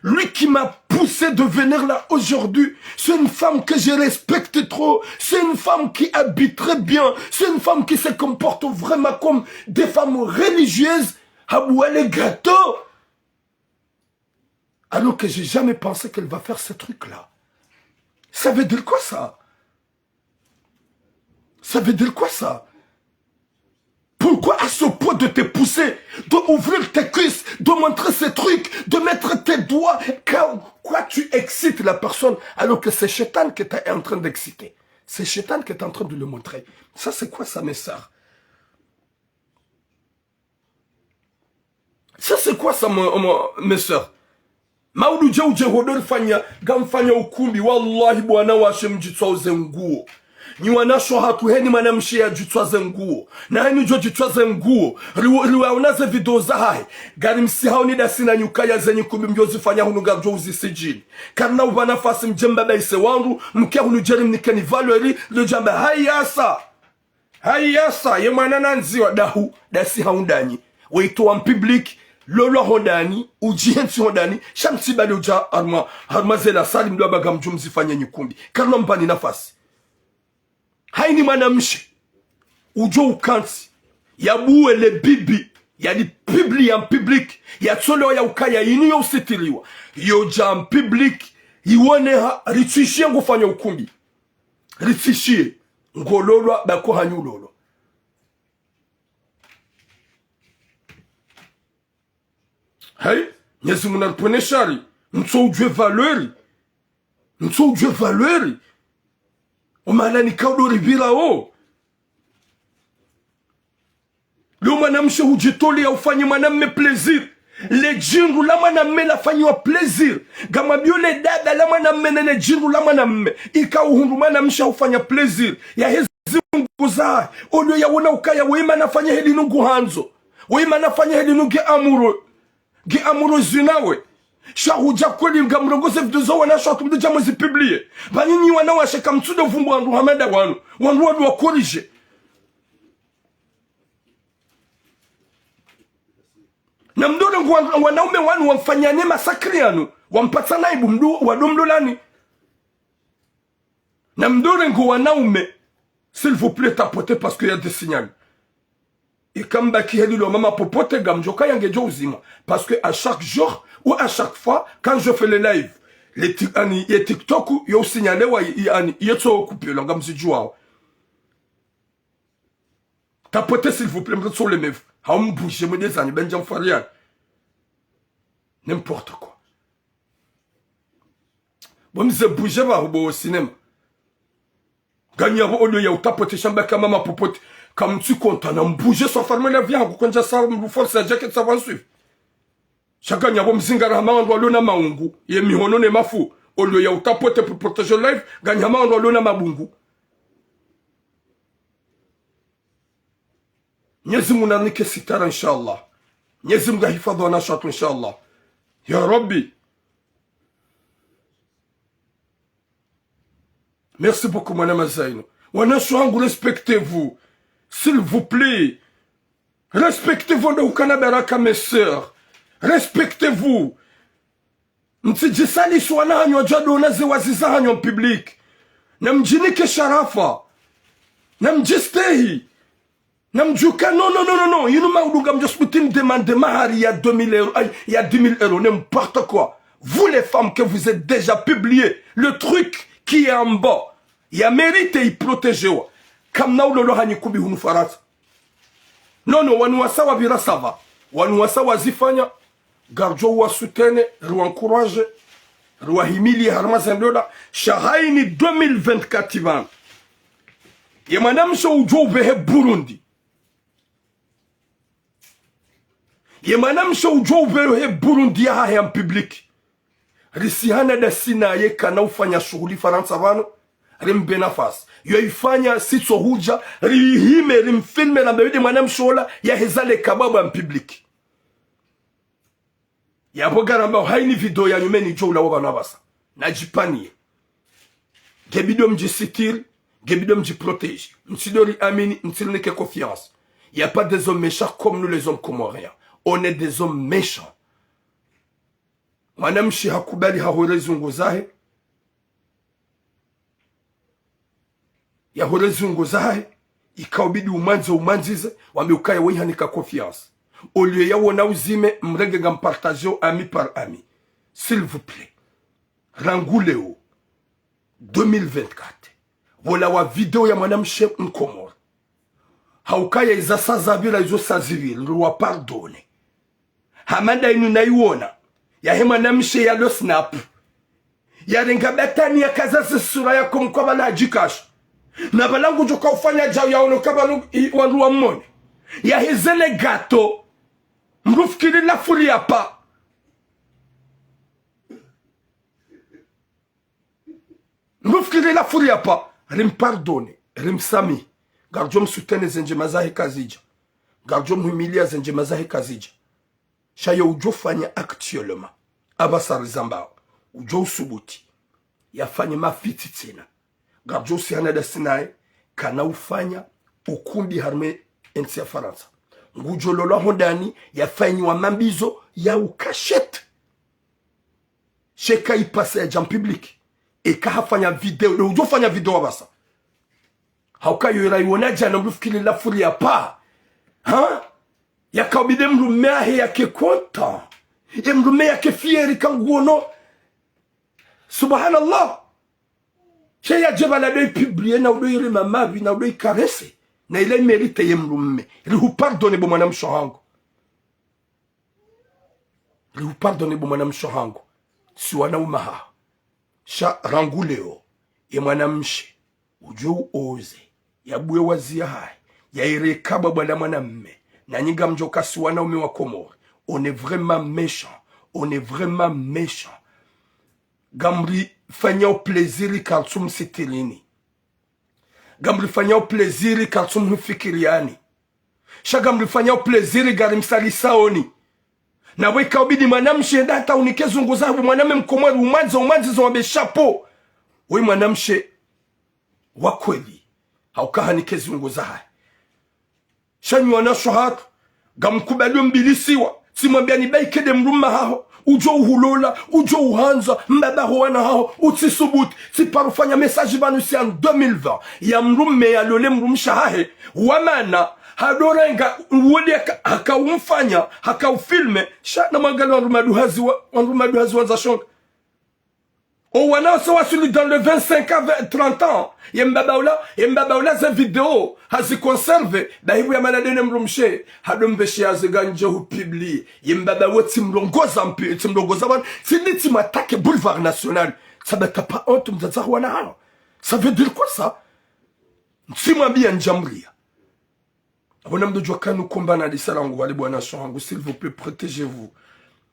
Lui qui m'a poussé de venir là aujourd'hui. C'est une femme que je respecte trop. C'est une femme qui habite très bien. C'est une femme qui se comporte vraiment comme des femmes religieuses. Aboué les gâteaux. Alors que j'ai jamais pensé qu'elle va faire ce truc-là. Ça veut dire quoi ça? Ça veut dire quoi ça? Pourquoi à ce point de te pousser, d'ouvrir tes cuisses, de montrer ces trucs, de mettre tes doigts? Quoi tu excites la personne alors que c'est Chétan que tu es en train d'exciter? C'est Chétan qui est en train de le montrer. Ça c'est quoi ça mes sœurs? Ça c'est quoi ça mes sœurs? Maudu uje hodori fanya gamfanya ukumbi wallahi bwana washe mjitwaze nguo. Ni wanasho hatu heni manamshi ya jitwaze nguo. Na heni jo jitwaze nguo. Liwa unaze video za hai. Gari msihao ni dasina nyukaya zenye kumbi mjozi fanya hunuga jo uzisijini. Karna ubana fasi mjemba baise wangu. Mkia hunu jeri mnikeni valueri. Lujamba hayasa. Hayasa. Yemana nanziwa dahu. Dasi haundanyi. Weitu wa mpiblik. Lolo hondani, ujiensi hondani, shamsi bali uja harma zela sali mdwa baga mjumzi fanya nyukumbi. Karna mpani nafasi. Haini manamshi. Ujo ukansi. Yabuwe le bibi. Ya li pibli ya mpiblik. Ya tsolo ya ukaya inu ya usitiliwa. Yoja mpiblik. Iwane ha, ritishie ngufanya ukumbi. Ritishie. Ngololwa bako hanyu lolo. Hey, nyezi munarpone shari. Mtso ujwe valeri. Mtso ujwe valeri. Omala ni kaudo rivira o. Leo mwanamshe hujitoli ya ufanye mwanamme plaisir. Le jingu la mwanamme la fanyiwa plaisir. Gama biyo le dada la mwanamme nene jingu la mwanamme. Ika uhundu mwanamshe ufanya plaisir. Ya hezi nguzahe. Olio ya wana ukaya wima nafanya heli nugu hanzo. Wima nafanya heli nugu amuro. Gi amuro zinawe. Shahuja kweli mga mrongoze vidozo wana shwa kumdu jamu zi publie. Banini wana washeka mtude vumbu wandu hamada wanu. Wandu wadu wakorije. Na mdole wanaume wanu wamfanyane masakri yanu. Wampata naibu mdu wadomlolani. Na mdole wanaume. S'il vous plaît tapoter parce qu'il y a des signaux. Et comme baki heli lo mama popote gamjoka yangejo uzima. Parce que à chaque jour ou à chaque fois, quand je fais les lives, les TikTok, yo signalé wa yeto coupé lo gamzi joao. Tapoter s'il vous plaît, sur les meufs. Haum bouge, me des années, benjam farian. N'importe quoi. Bon, me bouge va au cinéma. Gagnavo au lieu ya tapoter chambaka mama popote. Comme tu comptes, on a bougé sans fermer la viande, quand j'ai ça, on force la jaquette, ça va suivre. Chacun y a bon zingarama, on doit l'ona maungu. Yé mi hono ne mafu. Au lieu ya tapoter pour protéger le life, gagnama, on doit l'ona mabungu. Nyezi munanike sitara, inshallah. Nyezi mga hifadhu anashatu, inshallah. Ya Rabbi. Merci beaucoup, madame Azaïno. Wanashuangu, respectez-vous. S'il vous plaît, respectez-vous de Ukanaberaka, mes sœurs. Respectez-vous. Mtijisali swana hanyo jado na ziwaziza hanyo public. Namjinike sharafa. Namjistehi. Namjuka, non. Yinuma uduga mjosputin demande mahari ya 2000 euros, il y a 10 000 euros, n'importe quoi. Vous les femmes que vous êtes déjà publié, le truc qui est en bas, il y a mérité y protéger. Kamna ulolo hanyikumbi hunu farasa. Non, wanuwasa wabira sava. Wanuwasa wazifanya. Garjo wa soutene, ruencourage, ruahimili harma zendola. Shahaini 2024 ivan. Ye madame sho ujo ubehe Burundi. Ye madame sho ujo ubehe Burundi ya hahe en public. Risihana da sina ye kana ufanya shughuli faransa vano. Rimbe nafasi. Yoifanya sitso huja. Rihime, rimfilme na mbewede madame shola. Ya hezale kababu en public. Ya bogaramba haini video ya nyumeni jo ula waba nabasa. Najipanie. Gebido mjisitiri. Gebido mjiprotège. Msidori amini, msilneke confiance. Il n'y a pas des hommes méchants comme nous les hommes comoriens. On est des hommes méchants. mwanamshi hakubali hahorezi ungo zahe, yahorezi ungo zahe, ikaubidi umanzize, wambi ukaya wehanika confiance. Au lieu ya wona uzime, mrege gam partager ami par ami. S'il vous plaît, Rangouleo, 2024. Voilà wa video ya mwanamshi mkomoro. Haukaya iza sazavira izo sazivira, luwa pardone. Hamanda inu na iwona, ya hema namshe ya lo snap. Ya renga betani ya kaza sura ya kumkwaba na jikash. Na balangu joka ufanya jao ya ono kabalu wanruwa mwone. Ya hizele gato, mrufikiri la furi ya pa. Mrufikiri la furi ya pa. Rim pardone, rim sami. Gardjom soutene zenje mazahe kazija. Gardjom humilia zenje mazahe kazija. Shaya ujo fanya actuellement. Abasar zambao. Ujo subuti. Ya fanya mafiti tena. Gardjo si hanada sinae. Kana ufanya ukundi harme ensi ya Faransa. Ngujo lola hondani ya fanya wa mambizo ya ukashete. Sheka ipase ya jam public. Eka hafanya video. Ujo fanya video abasa. Hauka yura yona jana mrufikili la furi ya pa. Ha? Ya kaubide mrumea he yake konta. Ya mrumea yake fieri kanguono. Subhanallah. Che ya jeba na doi publie na udoi rima mabi na udoi karese. Na ile merite ye mrume. Ili hupardone bo mwana mshohango. Ili hupardone bo mwana mshohango. Siwana umaha. Sha Rangouleo. Ye mwana mshe. Ujo oze. Ya buwe wazia hai. Ya ire kaba bwana mwana mme. Na nyinga mjoka siwana ume wa Komoro. On est vraiment méchant. On est vraiment méchant. Gamri fanya plaisiri kalsum sitilini. Gamri fanya plaisiri kalsum hufikiriani. Shagamri fanya plaisiri garimsali saoni. Na weka ubidi mwanamshe ndata unikezungu zahu mwaname mkomoro umanzi zombe chapeau. We mwanamshe wakweli. Haukaha nikezungu zahu. Shanyu wana shohat. Gamkubali mbilisiwa. Simwambia ni bai kede mruma hao. Ujo uhulola, ujo uhanza, mbaba huwana hao, utsisubuti, siparufanya mesaji banusi en 2020. Ya mrume ya lole mrumsha hahe, wamana, hadorenga, uwele haka umfanya, haka ufilme, shana mangali wanrumaduhazi wanza shonga. O wana sawa suli dans le 25 à 30 ans. Yembaba ula za video hazi conserve da hibu ya manadene mrumshe hadombeshi hazi ganje hu publie. Yembaba woti mlongoza mpi timlongoza wan tiniti matake boulevard national. Ça bata pas honte mzaza wana hao. Ça veut dire quoi ça? Nsimwambia njamria. Abona mdojwa kanu kombana di salangu wali bwana shohangu, s'il vous plaît protégez-vous.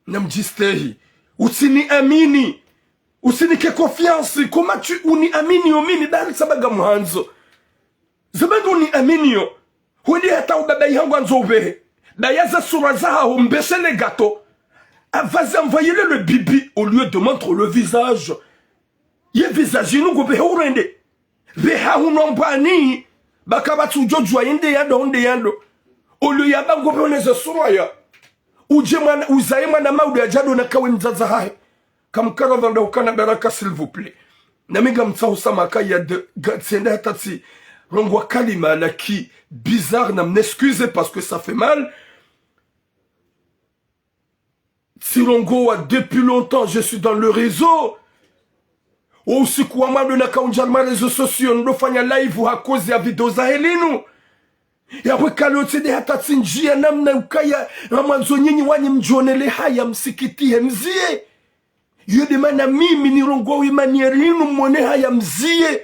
Namjistehi. Usini amini. Usinike confiance. Comment tu uni aminio mini dari sabaga mwanzo. Zabadu uni aminio. Huli hata ubaba yangu anzobe. Dayaza surazaha umbese le gâteau. Vas envoyer le bibi au lieu de montrer le visage. Ye visage nous gobe urende. Veha unombani. Bakabatu jojwa inde yando onde yando. Au lieu ya bango boneze suraya. Uje mwana uzaye mwana maudu ya jado na kawe mzaza hae. Kam karavanda ukana baraka s'il vous plaît. Namiga mtsahu samaka ya de gatsenda tatsi rongwa kalima la ki bizarre na m'excusez parce que ça fait mal. Tsirongo depuis longtemps je suis dans le réseau. Ou siku amado na kaunjalma réseaux sociaux ndo fanya live ha cause ya video za helinu. Ya wekalote de hatatsi njia namna ukaya mwanzo nyinyi wanye mjonele haya msikiti mzie. Yode mana mimi ni rongo wimanieri inu mwone haya mzie.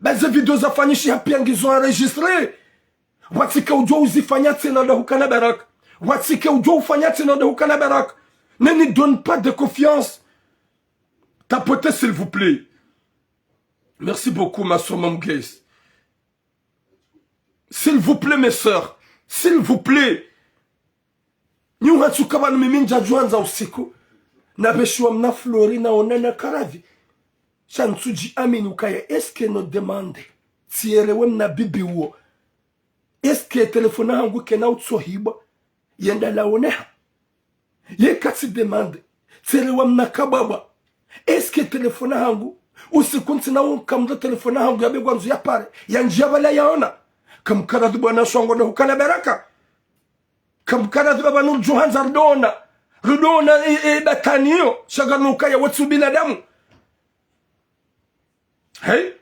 Baze video za fanyishi hapi angizo enregistre. Watsike ujo uzifanyate na hukana baraka. Watsike ujo ufanyate na hukana baraka. Ne n'y donne pas de confiance. Tapotez s'il vous plaît. Merci beaucoup ma soeur Mamgues. S'il vous plaît mes sœurs. S'il vous plaît. Nyu hatsukaba numiminja juanza usiku. Na beshwa mna flori na onena karavi. Chansuji aminu kaya eske no demande. Tielewe mna bibi uo. Eske telefona hangu kena utsohiba. Yenda la oneha. Ye kasi demande. Telewa mnakababa. Eske telefona hangu usikunti na unkamda telefona hangu ya begwanzu ya pare ya njabala yaona kamkara dubana songo na hukana baraka kamkara dubaba nur juhanza rudona bataniyo shaganuka ya watu binadamu. Hey,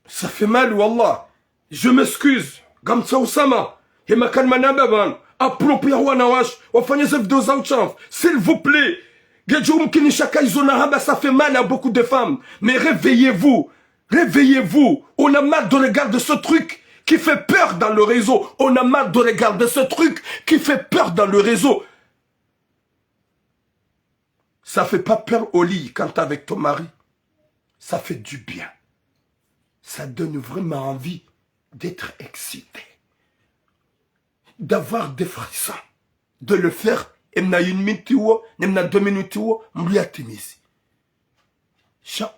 ça fait mal wallah. Je m'excuse gamsa usama hema kan manaba ban approprié wana wash wafanye za video za uchanfu s'il vous plaît. Ça fait mal à beaucoup de femmes. Mais réveillez-vous. Réveillez-vous. On a marre de regarder ce truc qui fait peur dans le réseau. On a marre de regarder ce truc qui fait peur dans le réseau. Ça fait pas peur au lit quand t'es avec ton mari. Ça fait du bien. Ça donne vraiment envie d'être excité. D'avoir des frissons. De le faire. Emna 1 minute ou, emna 2 minutes ou, m'oulia tenisi.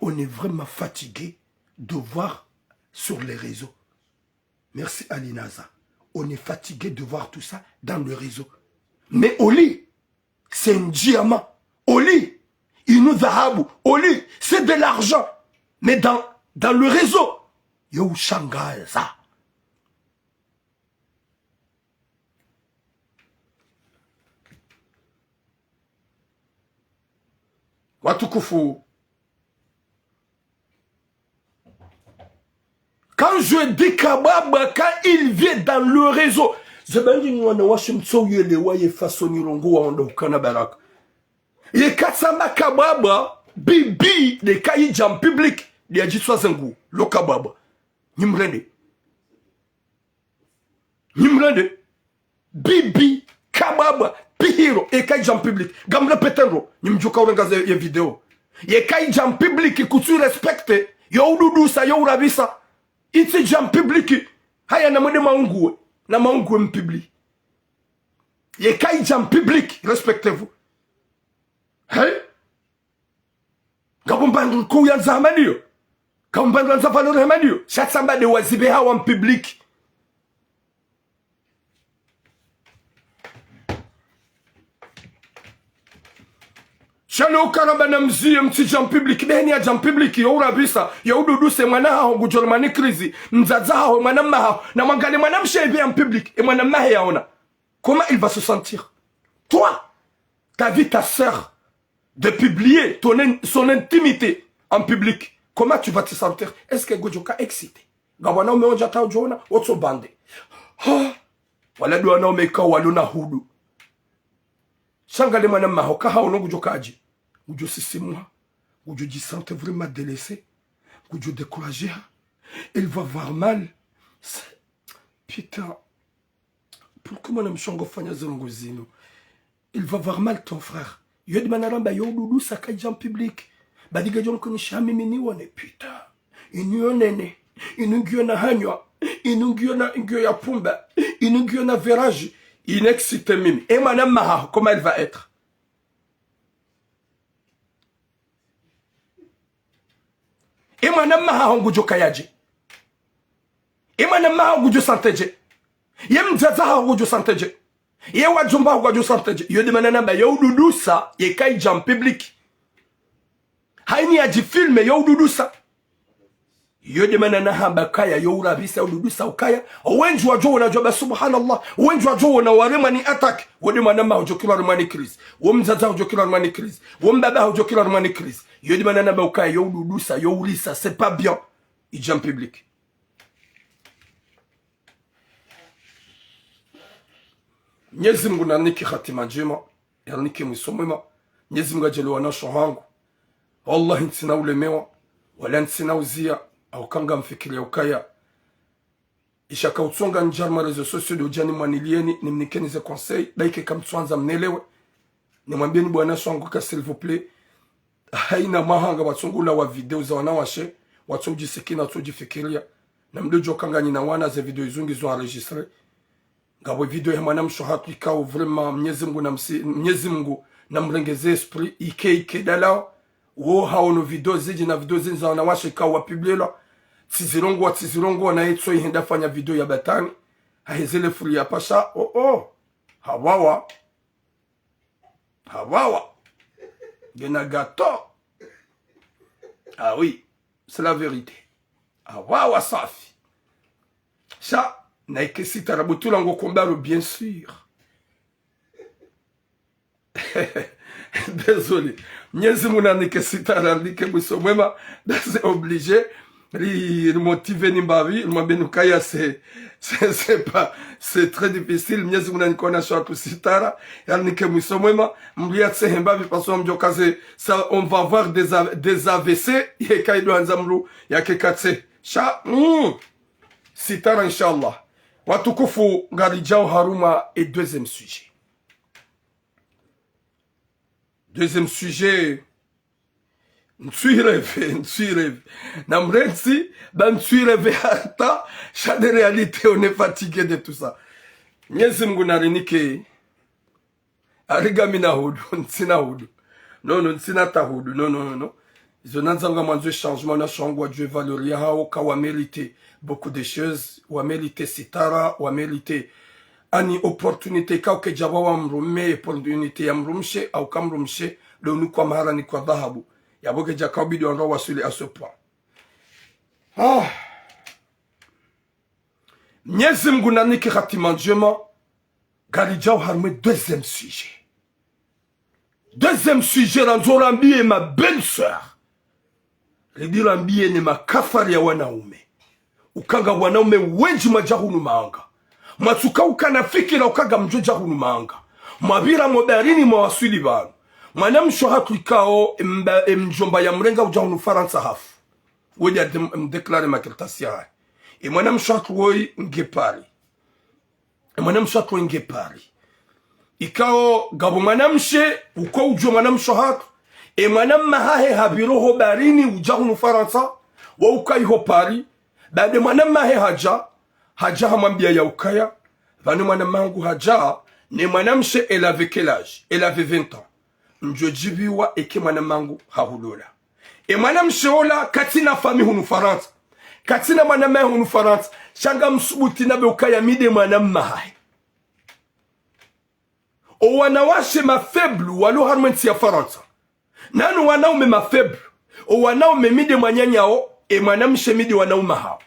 On est vraiment fatigué de voir sur les réseaux. Merci Alinaza. On est fatigué de voir tout ça dans le réseau. Mais au lit, c'est un diamant. Au lit, il nous a au lit, c'est de l'argent. Mais dans le réseau, yo Shanghai ça. Watukufu. Quand je dis Kababa, quand il vient dans le réseau, je me dis nous on wash mtsoye le waye façonni rongo wa ndo kana barak. Et katsama Kababa, bibi de kai jam public, de ajitwa zangu, lo Kababa. Nimrende. Nimrende. Bibi Kababa. Pihiro, et kai jam public. Gamle petenro, nimjuka urengaze ye video. Ye kai jam public kutu respecte, yo ududu sa yo urabisa. Iti jam public, haya na mwede maungue mpibli. Ye kai jam public, respectez-vous. Hey? Gabumbangu kouyan zamaniyo. Gabumbangu zavalore hamaniyo. Shatsamba de wazibe hawa mpiblik. Shano ukaraba na mziye mti jam public. Beni ya jam public ya urabisa. Ya ududu se mwana hao gujolmani krizi. Mzaza hao mwanamma hao. Na mangani mwanamshebe en public. Et mwanamma he yaona. Comment il va se sentir? Toi, t'as vu ta sœur de publier son intimité en public. Comment tu vas te sentir? Est-ce que Gojoka excité? Gawana umeonja tao jona. Otso bande. Wala duwana umeka waluna hudu. Shangale mwanamma hao. Kaha ono Gojoka aji. Gojo sisimwa. Gojo di sente vraiment délaissé. Gojo découragé. Il va avoir mal. Putain. Pourquoi mon ami Shongo fanya zongo zino? Il va avoir mal ton frère. Yod manaramba yo dudu sakaja en public. Badiga jon konisha mimi wane putain. Inyo nene. Inungyo na hanywa. Inungyo na ingyo ya pumba. Inungyo na verage. Inexcité mimi. Et madame Maha, comment elle va être? Et madame Maha ongujo kayaji. Et madame Maha ongujo santeje. Yem zaza ongujo santeje. Ye wajumba ongujo santeje. Yo de manana ba yo dudusa ye kai jam public. Haini aji filme yo dudusa. Yo de manana hamba kaya yo urabisa yo dudusa ukaya. Owenju wajo unajua subhanallah. Owenju wajo unawarema ni attack. Wode manama ujokila rumani kriz. Womzaza ujokila rumani kriz. Wombaba ujokila rumani kriz. Yo de manana ba ukaya yo dudusa yo urisa. C'est pas bien. I jam public. Mwenyezi Mungu naniki khatima njema, yaniki mwisomema. Mwenyezi Mungu ajali wanasho wangu. Wallahi ntina ulemewa, wala ntina uzia, au kanga mfikiria ukaya. Ishaka utsonga njarma rezo sosio de ujani mwanilieni, nimnikeni ze conseil, daike kamtuanza mnelewe. Nimwambieni bwanasho wangu ka s'il vous plaît. Haina mahanga watsungula wa video za wanawashe, watsumjisikina watsujifikiria. Na mdojo kanga nina wana ze video izungi zo enregistre. Gawe video ya mwana mshohatu ikao vraiment Mwenyezi Mungu na mrengeze esprit ike dala wo haono video ziji na video zinza na washe ikao wa publiela tizirongo na etso ihenda fanya video ya batani hahezele furi ya pasha hawawa gena gâteau. Ah oui, c'est la vérité. Ah waouh, safi. Ça, naike sitara butula ngo kombaro bien sûr. Désolé. Nyezi muna nike sitara nike mwiso mwema. C'est obligé. Le motiver nimbavi, le mabenukaya c'est pas, c'est très difficile. Nyezi muna nikona shatu sitara. Yal nike mwiso mwema. Mblia tse hembavi parce qu'on mjokaze, ça, on va avoir des AVC. Yeka ido anzamlu, yake katse. Sha, sitara inshallah. Watukufu Ngarijao Haruma et deuxième sujet. Deuxième sujet, suis rêvé. Namrensi, suis rêvé hata, cha de réalité, on est fatigué de tout ça. Nyezi Mungu narinike, arigamina hudu, nsina hudu. Non, nsina ta hudu, non. Zonanzanga manzo changement na shangwa Dieu valoria hao kawa mérité beaucoup de choses, wa mérité sitara, wa mérité ani opportunité ka ke jawa wa mrume opportunité ya mrumshe au kamrumshe le ni kwa mahara ni kwa dhahabu ya boke jakabi de ndo wasuli à ce point. Nyezi Mungu naniki khatima njema Ngarijao Haruma deuxième sujet ranzorambi ma belle sœur. Lidira mbie ni makafari ya wanaume. Ukanga wanaume wenji majahunu maanga. Matuka ukana fikira ukaga mjoja hunu maanga. Mabira modarini mawasuli banu. Mwanamsho hatu ikao mjomba ya mrenga ujahunu Faransa hafu. Weja mdeklare makirtasi ya hai. Mwanamsho hatu woi ngepari. Ikao gabu mwanamshe uko ujo mwanamsho hatu. Mwanamma hahe habiroho barini ujahunu Faransa wa ukaiho pari. Baade mwanamma hahe haja hamambia ya ukaya. Vane mwanamma hangu haja ne mwanamshe elle avait quel âge? Elle avait 20 ans. Njojibiwa eke mwanamma hangu hahulola. Mwanamshe ola katina fami hunu Faransa. Katina mwanamma hunu Faransa. Shanga msubuti nabe ukaya mide mwanamma hahe. O wanawashe mafeblu walo harumenti ya Faransa. Nanu wanaume mafeblu. O wanaume mide mwanyanyao. Mwanamshe mide wanaume hao.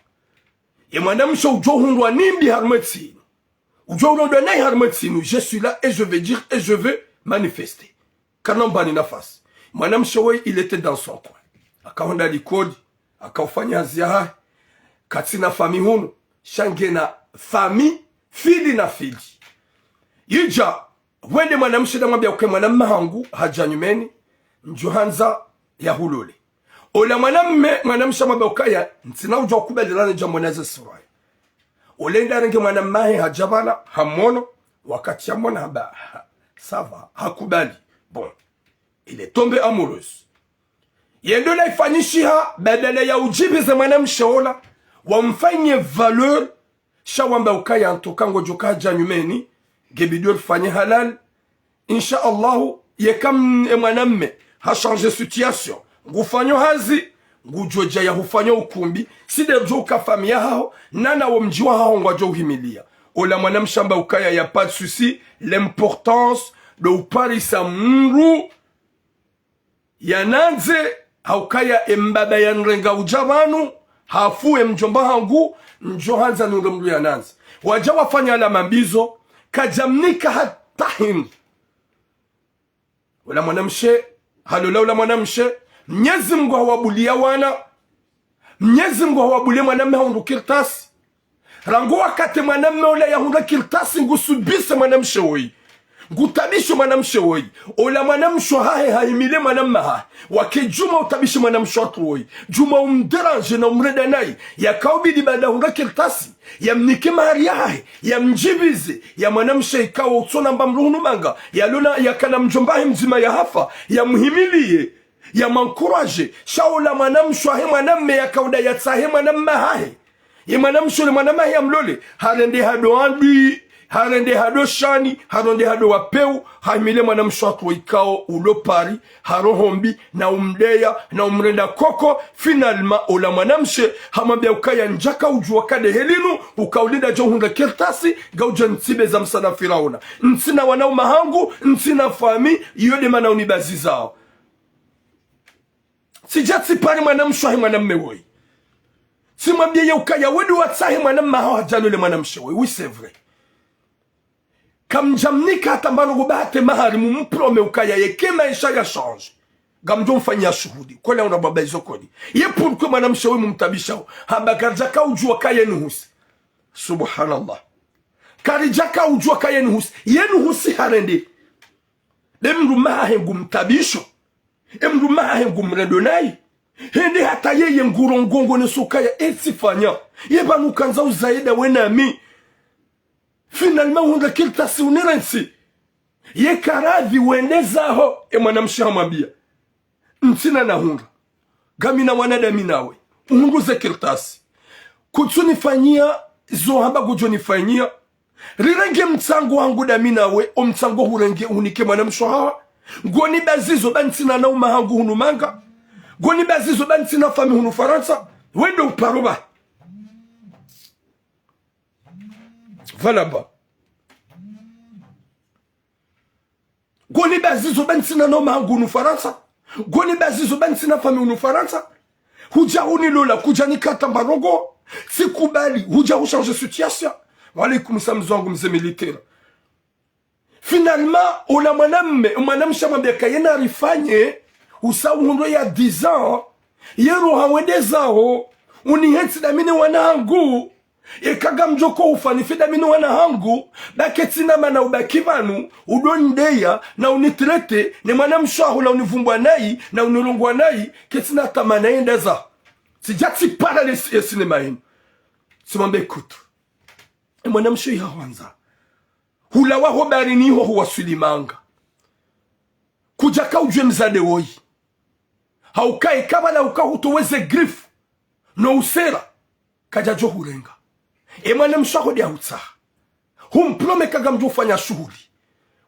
Mwanamshe ujohundwa nimbi harumenti. Ujohundwa nai harumenti. Je suis là et je vais dire et je vais manifester. Kanambani nafasi. Mwanamshe wei il était dans son coin. Akawanda likodi. Akawafanya ziara. Katina fami hunu. Shangena fami. Fili na fili. Yija. Wende mwanamshe damwambia uke mwanamma hangu. Hajanyumeni. Njohanza ya hulole. Ola mwanamshe mwambia ukaya. Ntina ujwa kubelilane jambonaze suraya. Olenda renge mwanamma hajabala. Hamono. Wakati ya mwana haba. Sava. Hakubali. Bon. Il est tombé amoureuse. Yendo na ifanyishiha. Badala ya ujibize mwanamshe ola. Wamfanye valeur. Shawamba ukaya antokango joka hajanyumeni. Gebidur fanye halal. Insha Allahu. Yekam mwanamme. Ha change situation. Ngufanyo hazi. Ngujoja ya hufanyo ukumbi. Side joka famia hao. Nana wamjiwa hao ngwajo uhimilia. Ola mwanamshamba ukaya ya pas de souci. L'importance de uparisa mru. Yananze. Haukaya mbaba ya nrenga ujabanu. Hafu mjomba hangu. Njohanza nuremru yananze. Wajawa fanya ala mambizo. Kajamnika hata hindu. Wala mwanamshe. Halola ula mwanamshe. Mnyezi Mungu hawabulia wana. Mnyezi Mungu hawabulia mwanamme haundu kirtasi. Rangu wakati mwanamme ula ya hundu kirtasi. Ngusubise mwanamshe woi. Ngutabisho mwanamshe woi. Ola mwanamshe hae haimile mwanamme hae. Wake juma utabisho mwanamshe watu woi. Juma umderange na umreda nai. Ya kaubidi bada hundu kirtasi. Ya mnike mahari hae. Ya mjibize. Ya mwanamshe ikawa utona mbamruhunu manga. Ya luna ya kana mjombahe mzima ya hafa. Ya muhimilie. Ya mankuraje. Shaula mwanamshe hae mwanamme ya kauda ya tsahe mwanamme hae. Ya mwanamshe ule mwanamme ya mlole. Harende hado andi. Harende hado shani, harende hado wapeu, haimile mwanamshe watu ikao ulopari, harohombi, na umdeya, na umrenda koko, finalma ola mwanamshe, hamambia ukaya njaka ujua kade helinu, ukaulida johunda kirtasi, gauja ntibe za msana firauna. Ntina wanau mahangu, ntina fami, yode mana unibazi zao. Sijati pari mwanamshahi mwanamme woi. Simwambie ye ukaya wedu watsahi mwanamme hao hajalole mwanamshe woi. Oui c'est vrai. Kamjamnika atambano gubate mahari mumprome ukaya ye kema isha ya change. Gamjo mfanya shuhudi. Kwele unababa izo kodi. Ye pourquoi mwanamshe woi mumtabisha. Hamba karjaka ujua kaya nuhusi. Subhanallah. Karijaka ujua kaya nuhusi. Ye nuhusi harende. Demrumaha hengu mtabisho. Emrumaha hengu mredonai. Hende hata yeye ngurongongo nesukaya etifanya. Yeba nukanza uzaida wenami. Finalement hunda kiltasi unirensi. Ye karadhi wendeza ho. Mwanamshi hamwambia. Ntina na hunda. Gamina wanadami nawe. Unguze kiltasi. Kutunifanyia. Zohamba kujonifanyia. Rirenge mtsango wangu dami nawe. O mtsango hurenge unike mwanamshi hawa. Goni bazizo bantina na umahangu hunumanga. Goni bazizo bantina fami hunu Faransa. Wendo uparoba. Voilà ba. Goni bazizo bantina na umahangu hunu Faransa. Goni bazizo bantina fami hunu Faransa. Huja unilola kujani kata marongo. Sikubali. Huja uchange situation. Walaikum samzwangu mze militaire. Finalement, ona mwanamsha mwambia kayena rifanye usawundo ya 10 ans yero hawendeza ho unihensi damini wanangu ekaga mjoko ufanifi damini wanangu baketina mana ubakivanu udondeya na unitrete ne mwanamsha ho na univumbwa nayi na unirungwa nayi ketina tamana endeza sijati para le sinema hino simwambia kutu mwanamsha ya wanza hula waho bariniho huwa sulimanga. Kujaka ujwe mzade woi. Haukai kabala ukahutuweze grifu. No usera. Kajajo hurenga. Mwanamshaho dia hutsaha. Humplome kagamjo ufanya shuhuri.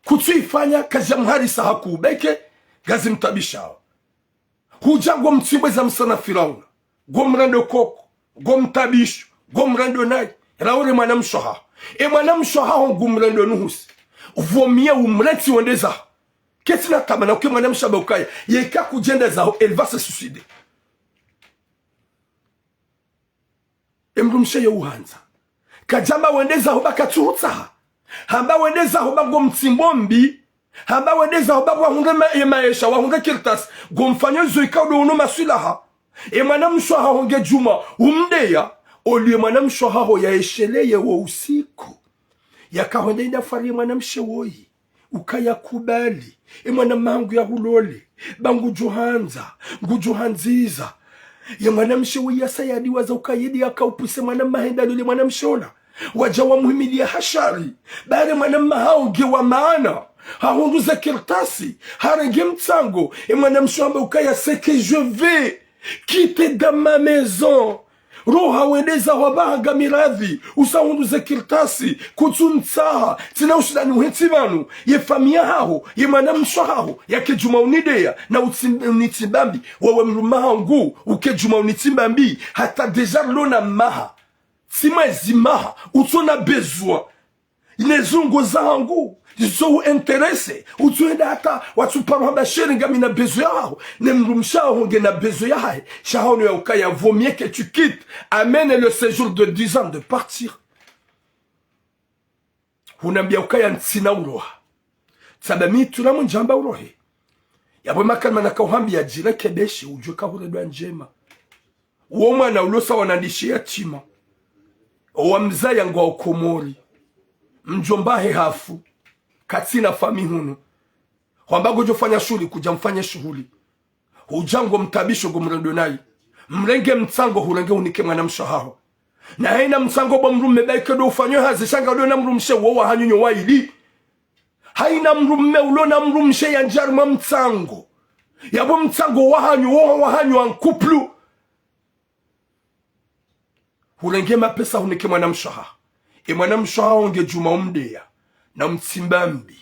Kutuifanya kazi ya mharisa hakuubeke. Gazi mtabishao. Hujango mtimbwe za msana Firauna. Gomrando koko. Gomtabisho. Gomrando nai. Raure mwanamshaha. Mwanamshaha ngumrando nuhusi. Vomia umreti wendeza. Ketina tamana uke mwanamshaha ukaya. Yeka kujendeza ho. Elle va se suicider. Mrumshe ya uhanza. Kajamba wendeza ho baka chuhutsaha. Hamba wendeza ho bako mtimbombi. Hamba wendeza ho bako wahunde maesha. Wahunde kirtas. Gomfanyo zoika udo unuma sulaha. Mwanamshaha honge juma. Umdeya. Oliye mwanamshaha ho ya esheleye wa usiku. Yakahonde indafari mwanamshe woi. Ukaya kubali. Mwanamangu ya hulole. Bangu juhanza. Ngujuhanziza. Mwanamshe woi ya sayadi waza ukayedi yaka upuse mwanamahenda lule mwanamshona. Wajawa muhimili ya hashari. Bari mwanamahao gewa maana. Hahunduza kirtasi. Harenge mtsango. Mwanamshamba ukaya seke je vais. Quitter dans ma maison. Roha wendeza wabaga miradhi. Usahunduze kirtasi. Kutsunsaha. Tina ushidani uhetsivanu. Ye famia hao. Ye manamsha hao. Ya kejuma unideya. Na unitimbambi. Wawe mrumaha ngu. Ukejuma unitimbambi. Hata deja lona maha. Sima ezimaha. Utona bezwa. Inezungo zangu. Zo interese. Utuenda hata watu paramba sheringa mina bezo yao. Nemrumsha honge na bezo yao. Shahono ya ukaya vaut mieux que tu quittes. Amène le séjour de 10 ans de partir. Hunambia ukaya ntsina uroha. Sabami tulamu njamba urohe. Yabwe makalma nakauhambi ya jira kedeshi ujwe kahuredwa njema. Uoma na ulosa wanandishia chima. Wamzaya ngwa ukomori. Mjombahe hafu. Katina fami hunu. Wambago jofanya shuli kuja mfanye shuhuli. Ujango mtabisho gumrendo nai. Mrenge mtsango hurenge unike mwanamshahaho. Na haina mtsango ba mrume baike do ufanyo hazi. Shanga do na mrumshe wawa hanyunyo waili. Haina mrume ulo na mrumshe ya njarma mtsango. Yabo mtsango wahanyo ankuplu. Hurenge mapesa unike mwanamshahaho. Mwanamshahaho unge juma umdeya. Na mtsimbambi,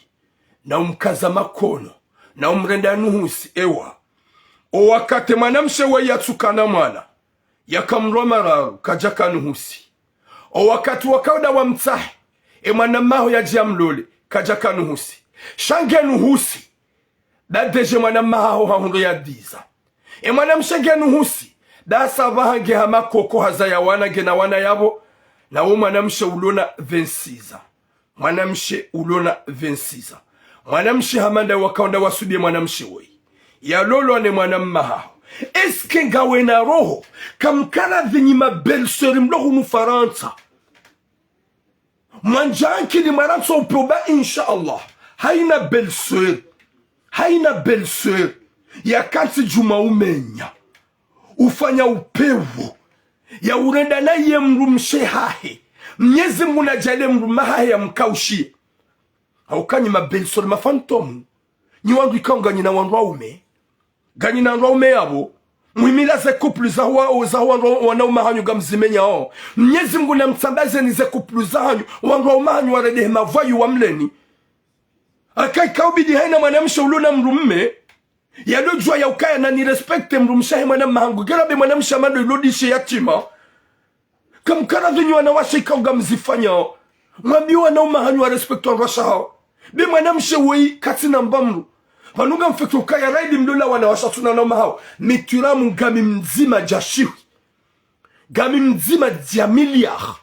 na umkaza makono, na umrenda nuhusi ewa. O wakate mwanamshe we yatsukana mwana, yakamroma raru kajaka nuhusi. O wakati wakauda wa mtahe, mwanamaho ya jiamlole kajaka nuhusi. Shange nuhusi, badeje mwanamaho hahundo ya diza. e mwanamshe genu husi dasa bahange hama koko hazaya wana gena wana yabo na wo mwanamshe ulona 26 mwanamshe ulona 26 mwanamshe hamanda wakaonda wasudie mwanamshe woi ya lolo ane mwanamma hao eske ngawe na roho kamkala vinyima belle-sœur mlohu mufaransa manjanki ni maransa uproba inshallah haina belle-sœur haina belle-sœur ya kansi juma umenya ufanya upevu ya urenda na ye mrumshe hahe mnyezi muna jale mruma hahe ya mkaushie haukanyi ma belle-sœur ma fantomu ni wangu ikanga nina wanraume ganyi na wanraume yabo mwimila ze couple za wanaume hanyu gamzimenya o mnyezi mungu na mtambaze ni ze couple za hanyu wanraume hanyu waredehe mavayu wa mleni akai kaubidi haina mwanamshe uluna mrumme ya dojua ya ukaya na ni respecte mrumshahe mwanamma hangu gerabe mwanamshe amando ilodishe yatima kamkara venyu wanawasha ikauga mzifanya mwambi wanaume hanyu wa respecte wanrasha hao be mwanamshe wei katina mbamru Panunga mfekto kaya raidi mdola wanawasha tunanoma hao mituramu gami mzima jashiwi gami mzima dia milliard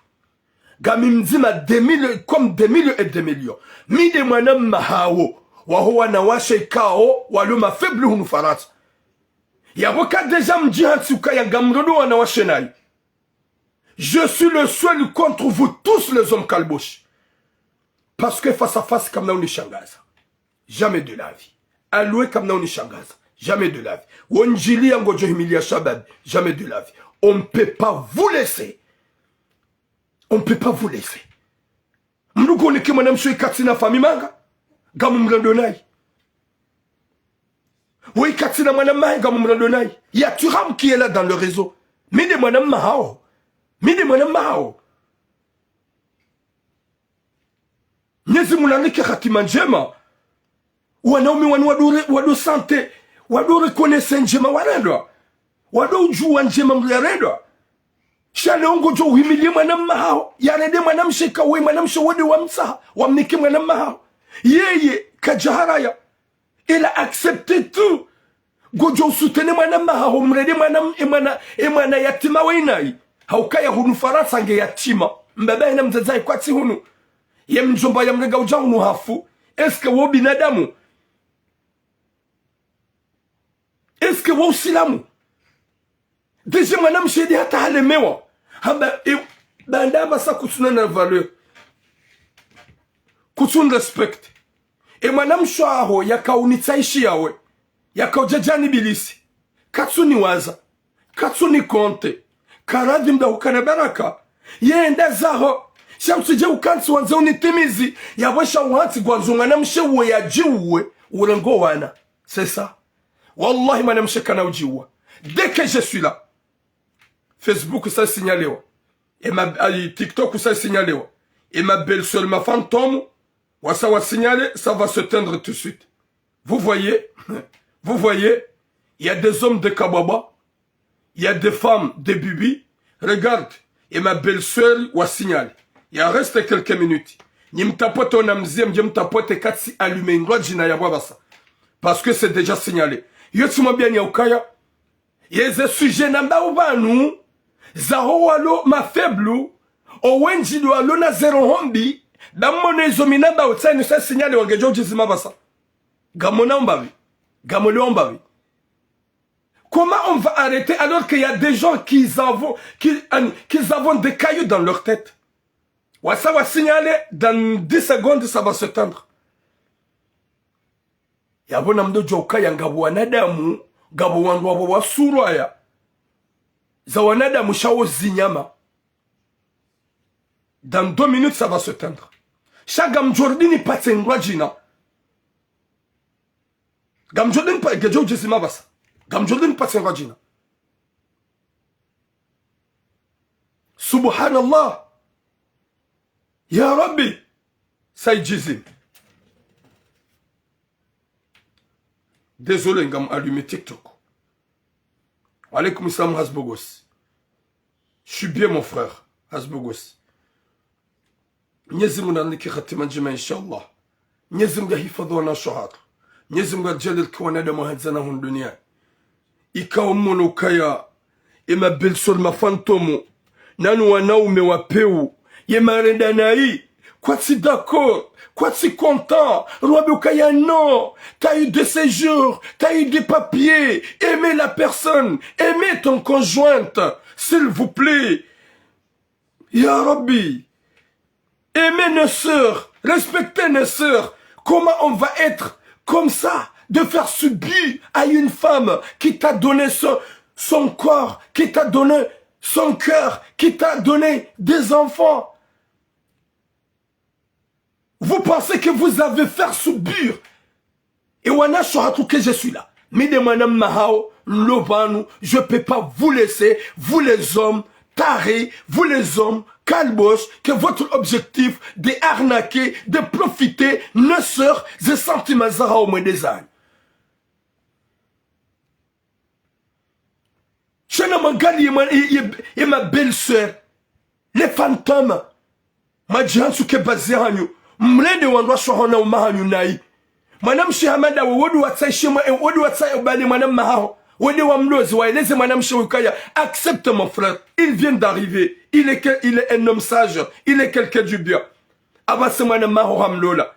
gami mzima des millions comme des millions et des millions mide mwanamma hao waho wanawasha ikao waluma faible hunu faransa yaboka deja mjihansi ukaya gamrodo wanawasha nai je suis le seul contre vous tous les hommes kalbosh parce que face à face comme na unishangaza jamais de la vie alloué comme na unishangaza jamais de la vie wonjili yango johimilia shabab jamais de la vie on ne peut pas vous laisser on ne peut pas vous laisser mnuko ni kima namsho ikatina famimanga gamu mrandonai oui katina mwanamma gamu mrandonai il y a Turam qui est là dans le réseau mide mwanamma hao mide mwanamma hao nyezi munanike khatima njema wanaume wado sante wado reconnaisse njema warendwa wado ujua njema mrendwa shale ongo jo uhimilie mwanamma hao yarede mwanamshe kawe mwanamshe wode wamsa wamnike mwanamma hao yeye kajaharaya il a accepté tout gojo soutenir mwanamma hao mrede mwana yatima wainai haukaya hunu faransa nge yatima mbaba ina mzazai kwati hunu ye mjomba ya mrega ujahunu hafu eske wo binadamu eske wo usilamu deje mwanamshe di hata halemewa hamba bandaba sa kutuna na valeur kutun respect e mwanamsho aho yakaunitaishi yawe yakaujajani bilisi katsuni waza katsuni konte karadhi mda hukana baraka yenda zaho shamsuje ukansi wanza unitimizi yabwesha uhansi gwanzunga na mshewe ya jiwe urengo wana c'est ça wallahi mwanamshe kana ujiwa dès que je suis là Facebook ça signalewa et ma TikTok ça signalewa et ma belle-sœur ma fantôme ça va signaler ça va se teindre tout de suite vous voyez il y a des hommes de Kababa il y a des femmes de Bibi regarde et ma belle-sœur va signaler il reste quelques minutes ni mtapote on amzie mje mtapote katsi allumer ndwa jina ya bwabasa parce que c'est déjà signalé yotu mobia ni ukaya yeze sujet namba ubanu zaho walo ma faible o wenji do alo na zero hombi damone zo minamba utsaini sa signalé wangejo jizima basa gamona ombavi gamole ombavi. Comment on va arrêter alors qu'il y a des gens qui avons des cailloux dans leur tête? Ça va signaler, dans 10 secondes, ça va se teindre. Yabona mdo joka ya ngabu wanadamu, ngabu wandu wa suraya. Za wanadamu shao zinyama. Dans 2 minutes, ça va se teindre. Chaque mjordini pate ngwajina. Gamjordini pa gejo jisima basa. Gamjordini pate ngwajina. Subhanallah. Ya Rabbi, Saïdjizim. Désolé, ngam allumé TikTok. Alaykoum salam Hasbogos. Je suis bien mon frère, Hasbogos. Nyezim unaniki khatima njema inshallah. Nyezim ga hifadhu wana shahar. Nyezim ga jalil kwa nada muhadzana hun dunia. ikawa mono kaya ema belle-sœur ma fantôme nanu wanaume wapeu ye marenda naï quoi si d'accord quoi si content Roi kaya non t'as eu de séjours t'as eu des papiers aimez la personne aimez ton conjointe s'il vous plaît ya Rabbi aimez nos sœurs respectez nos sœurs. Comment on va être comme ça de faire subir à une femme qui t'a donné son corps, qui t'a donné son cœur, qui t'a donné des enfants. Vous pensez que vous avez fait subir. Et wana shohatu que je suis là. Mais de madame Mahao, Lobanu, je ne peux pas vous laisser, vous les hommes, tarés, vous les hommes, calboches, que votre objectif de arnaquer, de profiter, ne sœurs et sentiments au moins des années. Je ne m'en garde et ma belle-sœur, les fantômes, ma diansu ke baziranyu, mlende wandwa shohona umahanyu nai. Madame Shihamada, wodu watsai shima, wodu watsai obali madame Mahao. Accepte mon frère, il vient d'arriver, il est un homme sage, il est quelqu'un du bien. Abase madame Mahao Lola.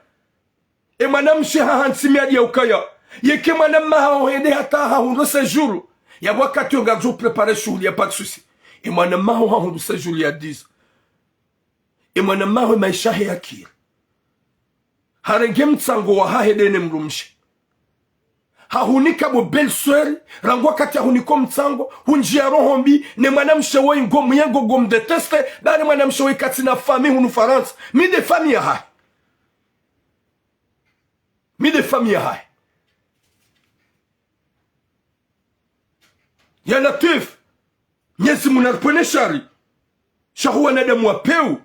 Et madame Shihahan Simia Yaukaya, yeke madame Mahao ede hata on ce jour. Il y a 4 jours préparés sur, il n'y a pas de souci. Et madame Mahao on ce jour il y a 10. Et madame Mahao maisha yakir. Harengem tsango wa hahede nemrumshi. Hahunika bo belle-sœur, rangwa kati huniko mtsango, hunjia rohombi, ne manam shewe ngom yengo gom deteste, dane manam shewe kati na famille hunu France. Mi de famille ya hai. Mi de famille ya hai. Ya Latif, nyezi munarpone shari. Shahu wanade mwapeu.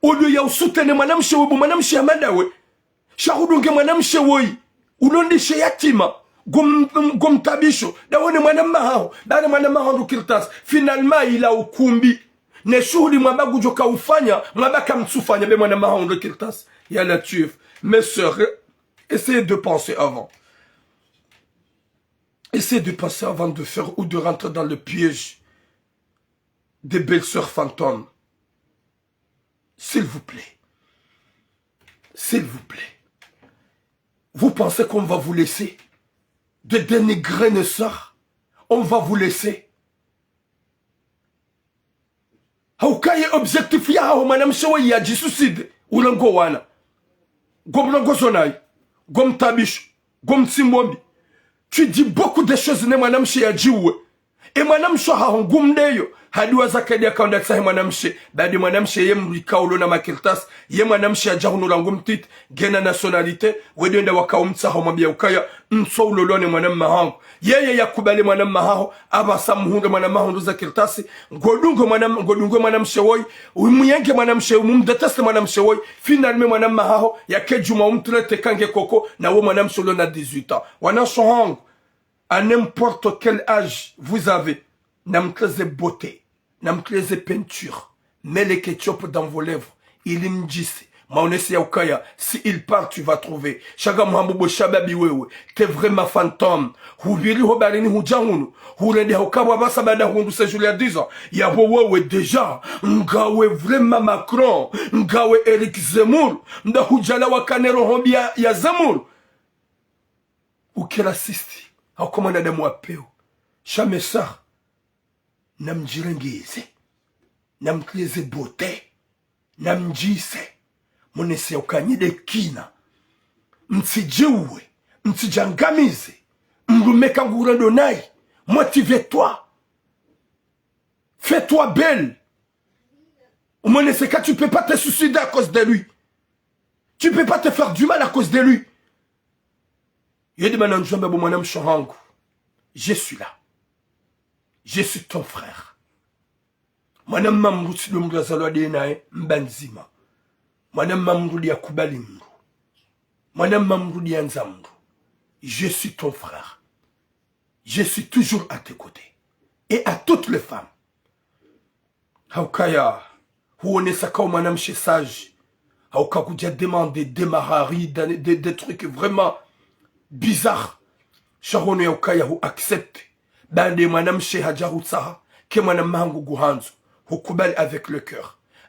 Odo ya usutene manam shewe bu manam shewe madawe. Shahu dunge manam shewe. Unondishe yatima gom tabisho dawone mwana mahao dane mwana mahao ndukirtas finalement ila ukumbi ne shughuli mwabagu joka ufanya mwabaka mtsufanya be mwana mahao ndukirtas ya Latif. Mes sœurs, essayez de penser avant. Essayez de penser avant de faire ou de rentrer dans le piège des belles-sœurs fantômes. S'il vous plaît. S'il vous plaît. Vous pensez qu'on va vous laisser de dénigrer nos sœurs? On va vous laisser. Haukaye objectif ya hao manam shewe ya jisucide ulango wana. Gom lango zonai. Gom tabish. Gom tsimbombi. Tu dis beaucoup de choses ne manam she ya jiwe. Et manam she ha ngumdeyo. Hadiwa zakadia kaunda tsahe manam she. Badi manam she yem rikaulo na makirtas. Yem manam she ya jahunu langum tit. Gena nationalité. Wedende wakaum tsaha mabia ukaya. Mso ulolone manam mahangu. Yeye ya kubali manam mahaho. Aba samuhunga manam mahangu zakirtasi. Godungo manam shewoy. Umuyenge manam she. Umumdeteste manam shewoy. Finalement manam mahaho. Ya kejuma umtrete kange koko. Na wo manam solo na 18 ans. Wana shohangu. À n'importe quel âge vous avez. Namkleze beauté. Namkleze peinture. Mets les ketchup dans vos lèvres. Il me dit, maonesi ya ukaya, si il part, tu vas trouver. Chaga muhambubo shababi wewe. T'es vraiment fantôme. Hubiri hobarini hujahunu. Huredi haukawa basa bada hundu se julia 10 ans. Yabo wewe déjà. Ngawe vraiment Macron. Ngawe Eric Zemmour. Nda hujala wakanero hombi ya Zemmour. Ukela sisti. Haukomanda de mwapeo. Chame ça. Namjirengeze. Namkleze beauté. Namjise. Monese ukanyide kina. Mtsijiwe. Mtsijangamize. Mrumeka ngurendo nai. Motive-toi. Fais-toi belle. Monese ka tu peux pas te suicider à cause de lui. Tu peux pas te faire du mal à cause de lui. Je suis là. Je suis ton frère. Madame Mamrouti de Mgazalo Adenae Mbanzima. Madame Mamroudi Akubali Mrou. Madame Mamroudi Anzamrou. Je suis ton frère. Je suis toujours à tes côtés. Et à toutes les femmes. Haukaya, Houone Sakao Madame Chessage. Haukakudia demandé des maharis, des trucs vraiment bizarre. Sharon Yaukaya accepte. bande mwanamshe hajarutsaha ke mwanamhangu guhanzo hukubali avec le cœur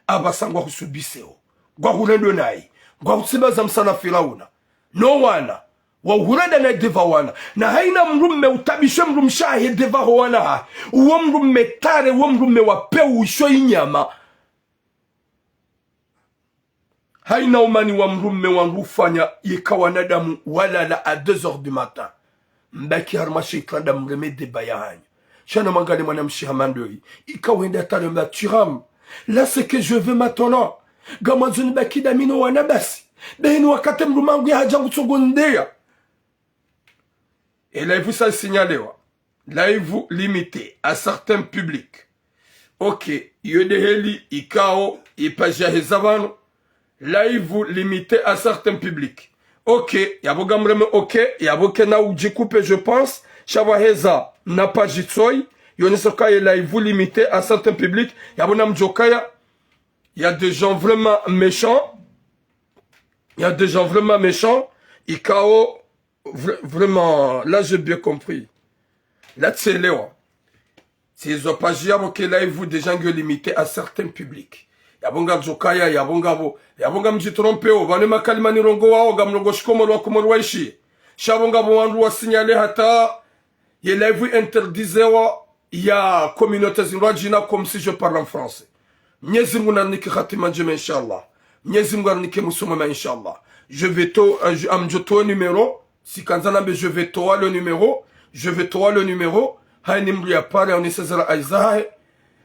abasangwa husubiseo gwa hulendo nayi gwa hutsibaza msana Firauna no wana wa hurada na deva wana na haina mrumme utabishe mrumshahe deva wana uwo mrumme tare uwo mrumme wapeu usho inyama haina umani wa mrumme wanrufanya yikawa nadamu wala la à 2 heures du matin mbaki harma sheitlanda mreme deba ya hanyo shana mangale mwanamshi hamandoi ikawenda tare maturam là c'est que je veux maintenant gamanzuni baki damino wana basi beni wakati mrumangu ya hajangu tsogondea. Et là, vous ça signalé, là, vous limitez à certains publics. Ok, yodeheli, ikao, ipaja hezavano. Là, vous limitez à certains publics. Ok, yabogamreme ok, yaboke na ujikupe, je pense. Shavaheza, n'a pas jitsoy. Yonisokaya, là, vous limitez à certains publics. Yabonam jokaya. Il y a des gens vraiment méchants. Il y a des gens vraiment méchants. Ikao, vraiment, là j'ai bien compris. Là c'est Léo. Si ils ont pas dit que là ils vous des gens limités à certains publics. Yabonga jokaya, yabonga mjitrompe o, bane makalimani rongo wao, gamrongo shikomoro komoro waishi. Shabonga mwandu wa signalé hata, là vous interdisez il y a communauté zinwajina comme si je parle en français. Mnyezi Mungu naniki khatima njema inshallah. Mnyezi Mungu naniki musoma inshallah. Je vais to amjoto numéro. Si kanzanambe je vais toa le numéro, haini mlu ya pare on isezera aizahe,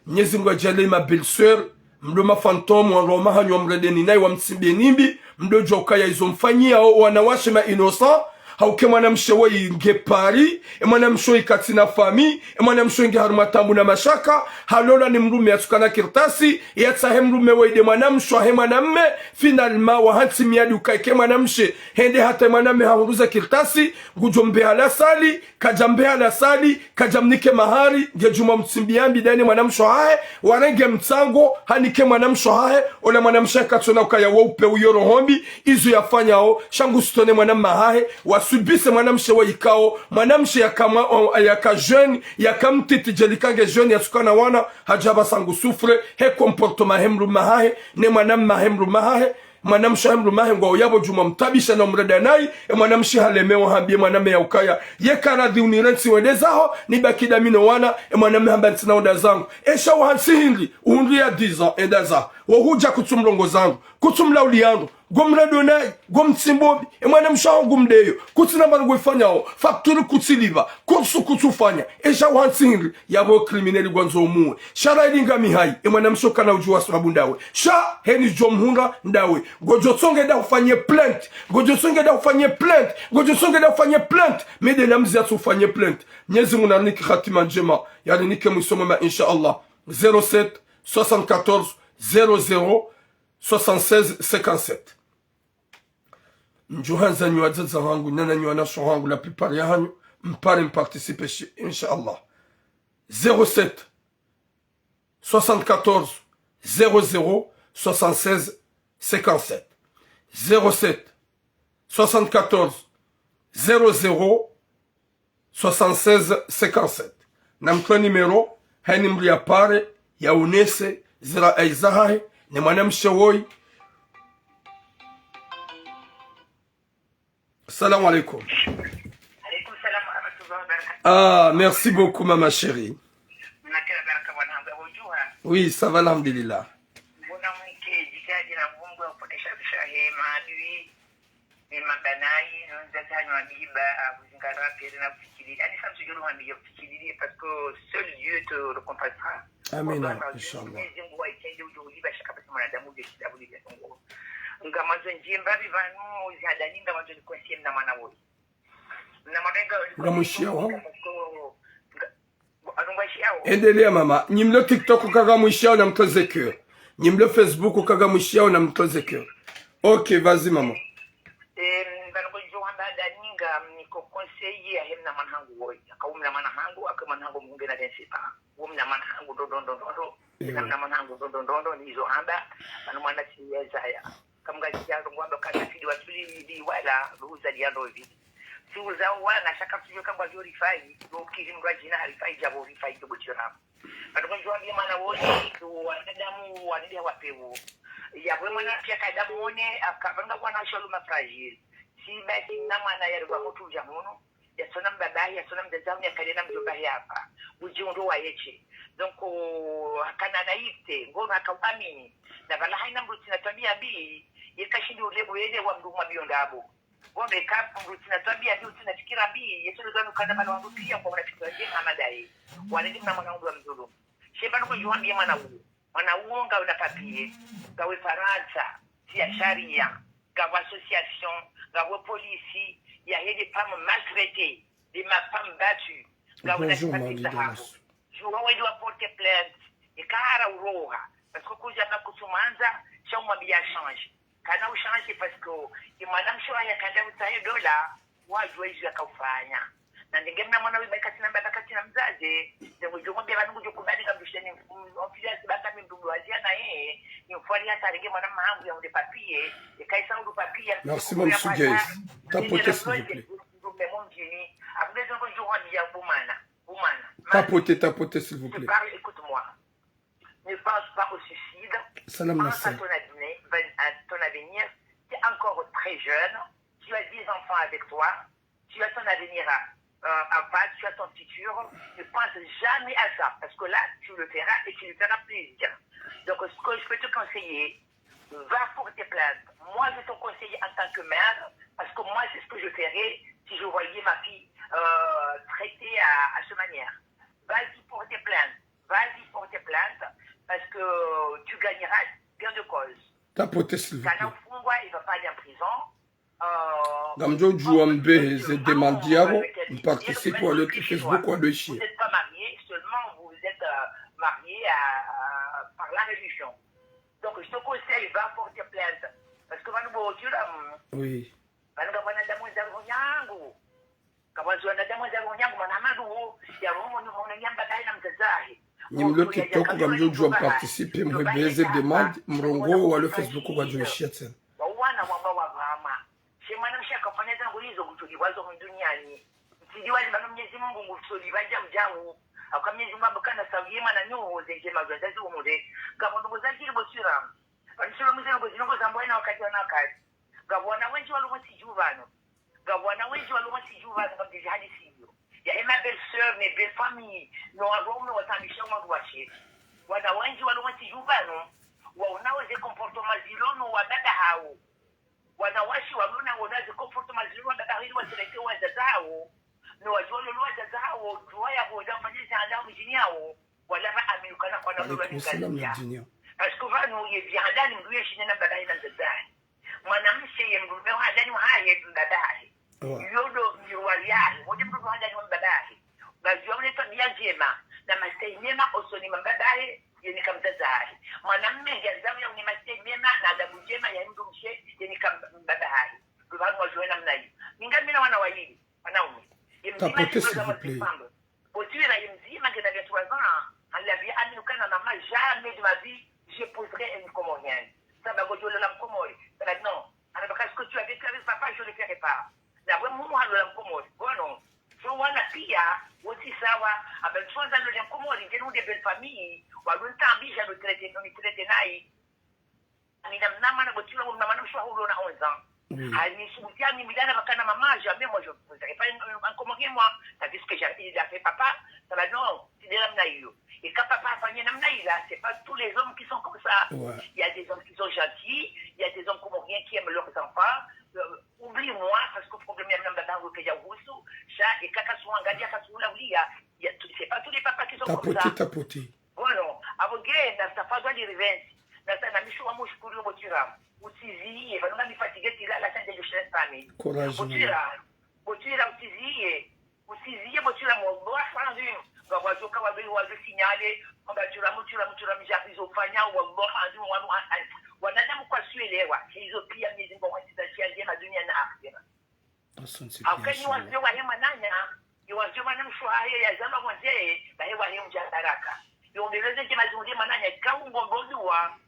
Mwenyezi Mungu ajalie ma belle-sœur, mloma fantôme wa Roma hanyo mredeni nai wa mtsimbe nimbi, mdojo ukaya izomfanyia wanawashe ma innocent, hauke mwanamshe wa inge pari, mwanamshe ikatina fami, mwanamshe inge harumatambu na mashaka, halola ni mrume atukana kirtasi, yatsa he mrume wa ide mwanamshe he mwanamme, finalma wa hansi miadi ukaike mwanamshe, hende hata mwanamme hahuruza kirtasi, gujombe halasali, kajambe halasali, kajamnike mahari, ngejuma mtsimbiambi dani mwanamshe hae, warenge mtsango, hanike mwanamshe hae, ola mwanamshe katona ukaya waupe uyoro hombi, izu yafanya o, shangu sitone mwanamme hae, wasubise mwanamshe wa ikao, mwanamshe yaka jeune, yaka mtiti jelikange jeune, yatukana wana, hajaba sangu sufre, he comportement hemru mahahe, ne mwanamme hemru mahahe, mwanamshe hemru mahahe, ngwa uyabo juma mtabisha na mredanai, mwanamshe halemewa hambie mwanamme ya ukaya, yeka radhi unirensi wedezaho, nibakida mino wana, mwanamme hambansi na oda zangu, esha wahansi hindri, uhundri ya 10 ans, endaza, wahuja kutumlongo zangu, kutumla uliangu, gomredonai, gomtsimbobi, mwanamshe gumdeyo, kutina barugwe fanyao, fakturi kutiliva, kursu kutufanya, esha wahansi hindri, yabo krimineli gwanzo umuwe, shara ilinga mihai, mwanamshe kana ujua sababu ndawe, sha heni jomhunga ndawe, gojotsonge da ufanye plainte, gojotsonge da ufanye plainte, gojotsonge da ufanye plainte, mede namzi atu ufanye plainte, Mwenyezi Mungu aniki khatima njema, yani nike mwisomema insha Allah, 07 74 00 76 57. Njuhanza nyuadza hangu, nana nyuana hangu, la plupart ya hanyu, mpare mparticipe insha Allah. 07 74 00 76 57. 07 74 00 76 57. Namkwa numero, hani mli ya pare, ya unese, zira aizahahe, ni mwanamshe woi. Salam alaikum. Alaikum salam wa rahmatullahi wa barakatuh. Ah, merci beaucoup, maman chérie. Oui, ça va, alhamdulillah. Parce que seul Dieu te récompensera. Amen, Inch'Allah. Endelea mama, nyimlo TikTok ukaga mwishiao na mtoze kyo. Nyimlo Facebook ukaga mwishiao na mtoze kyo. Ok, vas-y maman. Niko conseiller ya hemna manhangu woi akaumna manhangu akamanhangu mungu na densipa umna manhangu dondo na manhangu dondo nizo hamba na mwana siyeza ya kamga sijazo ngwando kana fidi wasuli di wala ruza diando hivi tuza wana shaka sio kama vyo rifai do kirimra jina harifai jabo rifai do bochira adoko jwa bi mana wote do wanadamu wanide wapewo ya bwe mana pia kadamu one akapanga kwa na sholu mafragile si basi na mana ya rwa mutu jamuno ya sona mbabahi ya sona mdazamu ya kalena mjobahi hapa ujiundo wa yeche donc kana naite ngono akawamini na bala haina mrutina tabia bi yakashindi ulebo yele wa mduma biondabo ngombe kapu mrutina tabia bi utinafikira bi yesu ndo kana bala wangu pia kwa unafikira je amadai wanidi na mwanangu wa mzulu sheba nuko juambia mwana uonga una papier gawe faransa tia sharia gawe association gawe police ya hede femme maltraitée de ma femme battue gawe na papier João ele porte plainte e cara uroha parce que kuja na kutumanza chama bia change kana u change parce que madame shoa ya kanda utaye dola wajua hizo yakafanya na ningemna mwana wewe bakati na mzazi ndio jomo bia bangu jokubali kabisheni ofisi baka mimdudu wazia na yeye ni mfali hata rege mwana mahangu ya papier e kaisa ndo papier merci mon sujet tapoter s'il vous plaît tapoter s'il vous plaît. Écoute-moi. Ne pense pas au suicide. Pense à ton avenir. Tu es encore très jeune. Tu as 10 enfants avec toi. Tu as ton avenir en face. Tu as ton futur. Ne pense jamais à ça. Parce que là, tu le feras et tu le feras plaisir. Donc, ce que je peux te conseiller, va porter plainte. Moi, je te conseille en tant que mère, parce que moi, c'est ce que je ferais si je voyais ma fille traitée à cette manière. Vas-y porter plainte, parce que tu gagneras bien de cause. Tapoter s'il vous plaît. Quand il ne va pas aller en prison. Gamjo Jouambe, je demande Diabo, on participe à le Facebook ou à le chien. Vous n'êtes pas marié, seulement vous êtes marié par la religion. Donc je te conseille, va porter plainte. Parce que oui. Nimlo TikTok gamjo jua participer mwebeze demande mrongo wa le Facebook wa jua shit. Wana wamba wa mama. Shemana mshaka faneza ngulizo kutuliwazo duniani. Mtidiwa libano Mwenyezi Mungu ngutuliwaja mjawu. Akwa Mwenyezi Mungu kana sawiyema na nyo zenje magwazazi umude. Gabondo zaki libosira. Panisho muzeno ngozingo zambo ina wakati wana kazi. Gabona wenji walumo sijuvano. Gabona wenji walumo sijuvano kwa hadisi. Ya ema belle-sœur, mes belles familles, no agomo watambisha mwaduache. Wana wenji walomati jubano, waonawe comportement zilono wa dada hao. Wana washi walona wonaze comportement zilono wa dada hao waseleke wa dada hao. No wajolo wa dada hao, tuwaya hoda manyezi andao mjini yao. Wala fa aminukana kwa na lolo ngazia. Parce que vanu ye biandani mduye shinena dada hao na dada. Mwanamshe ye mdume wa dada haye dada haye. Yodo mirualiani moja mtu mwanda ni mbadahi bazione tabia njema na mastei mema osoni mbadahi yeni kamtazahi mwanamume jazamu ya ni mastei mema na adabu njema ya mtu mshe yeni kambadahi kwa wajue namna hiyo ningamina wana wawili wanaume tapoter s'il vous plaît otira yemzima ngena vya 3 ans alabi aminukana na ma jamais de ma vie je poserai une communion ça va gojo la comori ça non alors parce que tu as vécu avec papa je le ferai pas na bwe mumu halo la mkomori bono so wana pia woti sawa abenfonza lo la mkomori ngenu de belle famille walunta ambisha do traiter no traiter nai mina mnama na botilo mna mana mshwa hulo na 11 ans hani subutia ni midana bakana mama jamais moi je ne serais pas en communier moi ça dit ce que j'ai fait papa ça va non c'est de la hiyo et quand papa fanye namna ila c'est pas tous les hommes qui sont comme ça il y a des hommes qui sont gentils il y a des hommes comoriens qui aiment leurs enfants oublie-moi parce que le problème est même dans le pays où ça et kaka suangalia kasula ulia c'est pas tous les papas qui sont comme ça tapoter bueno aboge na safadwa di revenge na sana mishwa mushukuru botira utizie vanonga mifatige tira la tande de chez famille botira utizie botira mo boa fandu ngwa joka wa bi wa signale ngwa mutira mijapizo fanya wa bo fandu wanadamu kwa sielewa hizo pia miezi mbona zitachiaje na dunia na akhera akani wazee wa hema nanya iwazee wana mshwaye ya zama mwanze na hewa ni mjadaraka yongeleze jema zunde mananya kaungo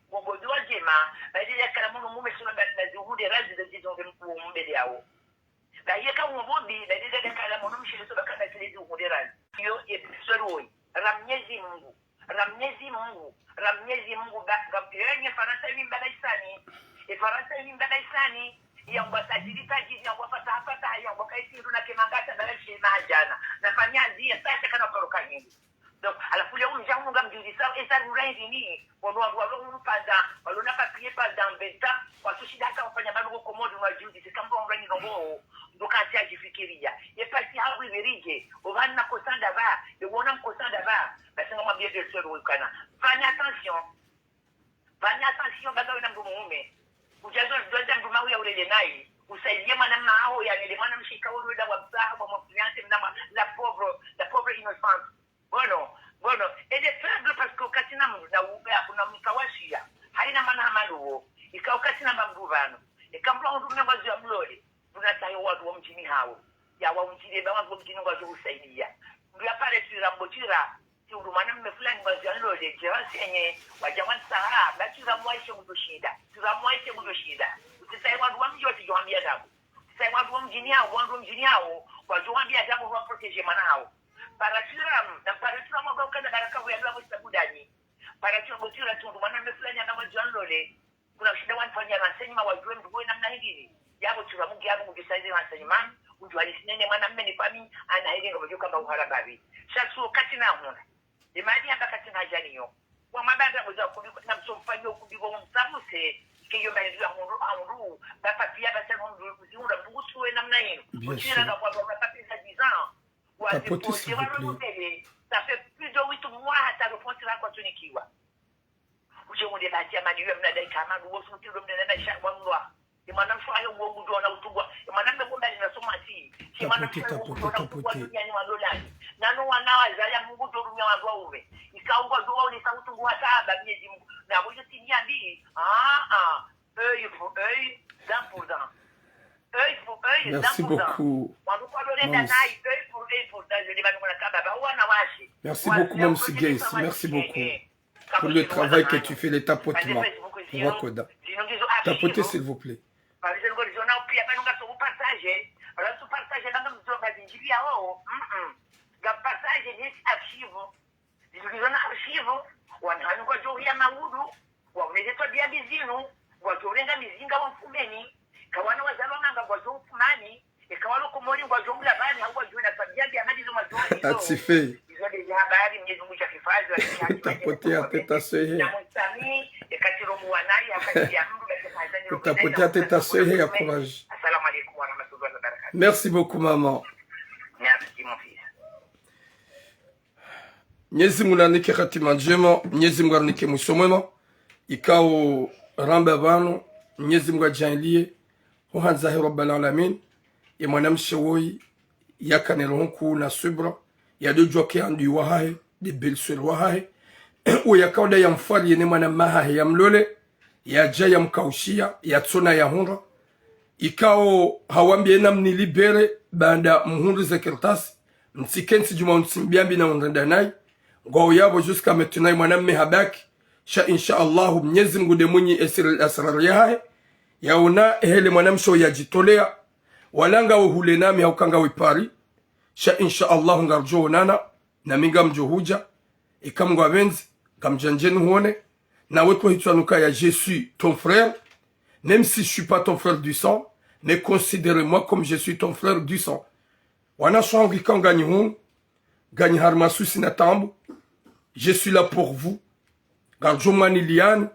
ngombodoa jema baada ya kala mungu mume sema na zuhude razi za zizonge mbele yao da yeka umbobi da dida da kala mono mshile so bakana silezi umudirani yo episode ramnyezi Mungu ramnyezi Mungu yenye Faransa imbada isani Faransa imbada isani yangwa tajirita jiji yangwa fata yangwa kaisiru na kemangata na leshi na jana na fanyazi ya sasa kana koroka nyingi donc alafu leo mjangu ngamjudi sawa esa ruraidi ni walo mpaza walo na papier pas dans 20 ans watu shida hata wafanya bado komodo na judi sikambo ngani ngo ndokati ajifikiria yepasi hapo iverije obana kosanda va yona mkosanda va basi ngoma bia de sero kana fanya attention bado na mumume ujazo ndio ndio mawe ya ule nai usaidie mwanamama hao yani ile mwana mshika ule da wa msaha kwa mfiance mnama la pauvre innocente bueno et de faible parce que katina mna ubea kuna mkawashia haina maana hamaluo ikao katina mbuvano ikambwa ndume ngazi ya mlole tunatayo watu wa mjini hao ya wa mjini ba watu mjini ngazi usaidia ndio pale turambochira si urumana mmefulani ngazi ya mlole jerasi yenye wajaman saha bachira mwaishe mtushida turamwaishe mtushida usisai watu wa mjini watijoambia dabu usisai watu wa mjini hao wajoambia dabu wa proteger manao parasiram na parasiram ambao kana baraka ya lwa msabudani parasiram botira tu maana mmefulani na majuan lole kuna shida wanafanya nasema wajue mduwe namna hii yabo tura mungi yabo mgisaidia wanasema mtu alisinene maana mme ni fami ana ile ngojo kama uharababi shasu kati na huna imani hapa kati na janiyo kwa mabanda mmoja na msomfanyo kubibo msamuse kiyo maendeleo amuru bapa pia basa mundu kuziunda bugusuwe namna hiyo mtira na kwa bapa pia 10 ans Tapotez s'il vous plaît. Ça fait plus de 8 mois à ta réponse là quand tu n'es qui wa. Uje mu debati amani mnadai kama nduo sutiro mnadai shaka wanwa. Imana mfanya uongo ndio na utubwa. Imana mbona ninasoma si. Imana tapotez. Yani walolani. Nano wanawa zaya Mungu ndio rumia wandu waume. Ikaungwa ndio wao ni sauti ngwa saba miezi Mungu. Na bojo tinia mbi. Œil dent pour dent. Merci beaucoup. Merci beaucoup, Mme Sigaïs. Merci beaucoup pour le travail que tu fais, les tapotements. Tapotez, s'il vous plaît. kawana wazalonanga ngwazo mfumani ikawalo komori ngwazo mlabani au ngwazo na tabia bia mali zo mazoni atife izo de habari Mwenyezi Mungu chakifazi wa tapotea teta sehe na mtami ikatiro muwanai akati ya mbu basi tapotea teta sehe ya courage. Assalamu alaykum wa rahmatullahi wa barakatuh. Merci beaucoup maman. Merci mon fils. Mwenyezi Mungu anike hatima njema, Mwenyezi Mungu anike mwisho mwema ikao ramba bano, Mwenyezi Mungu ajalie uhanzahi rabbal alamin ya mwanamshe woi yakaneronku na subra ya dojwa ke andi wahahe de belsul wahahe o yakauda ya mfali yene mwanamahahe ya mlole ya jaya mkaushia ya tsona ya honra ikao hawambie namni libere banda mhundu za kertasi mtsikensi juma mtsimbiambi na unrendanai ngao yabo jusqu'à maintenant mwanamme habaki sha insha Allah Mwenyezi Mungu de mwenye asrar yahe yaona hele mwanamsho yajitolea walanga uhule nami haukanga wipari sha insha Allah ngarjo nana na minga mjohuja ikamngwa benzi kamjanjeni huone na wetu hitwanuka ya je suis ton frère même si je suis pas ton frère du sang mais considère-moi comme je suis ton frère du sang wana shwangi kanga ni hu gani harmasusi na tambu je suis là pour vous garjo maniliane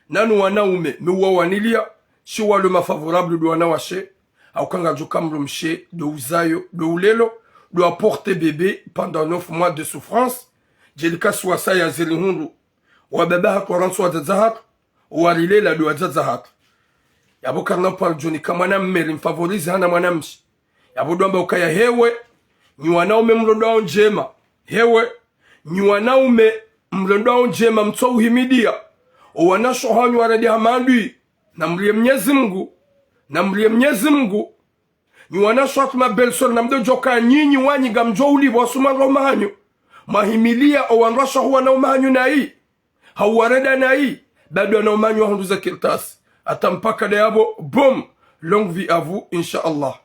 nanu wanaume mewa wanilia shi wale mafavorable do wanawashe au kanga jokamlo mshe do uzayo do ulelo do apporter bébé pendant 9 mois de souffrance jelika swasa ya zilihundu wa baba kwa ranswa za zahat walile la do zahat yabo karna par joni kama na mmeli mfavorize hana mwanamshi yabo domba ukaya hewe ni wanaume mlondo njema hewe ni wanaume mlondo njema mtso uhimidia wanasho hanyu waradi hamandui na mlie Mwenyezi Mungu ni wanasho atuma belson na mdo joka nyinyi wanyi gamjo uli wasuma romanyo mahimilia o wanrasho huwa na umanyo na hii hawareda na hii bado na umanyo hundu za kirtas atampaka de yabo boom longue vie à vous inshallah.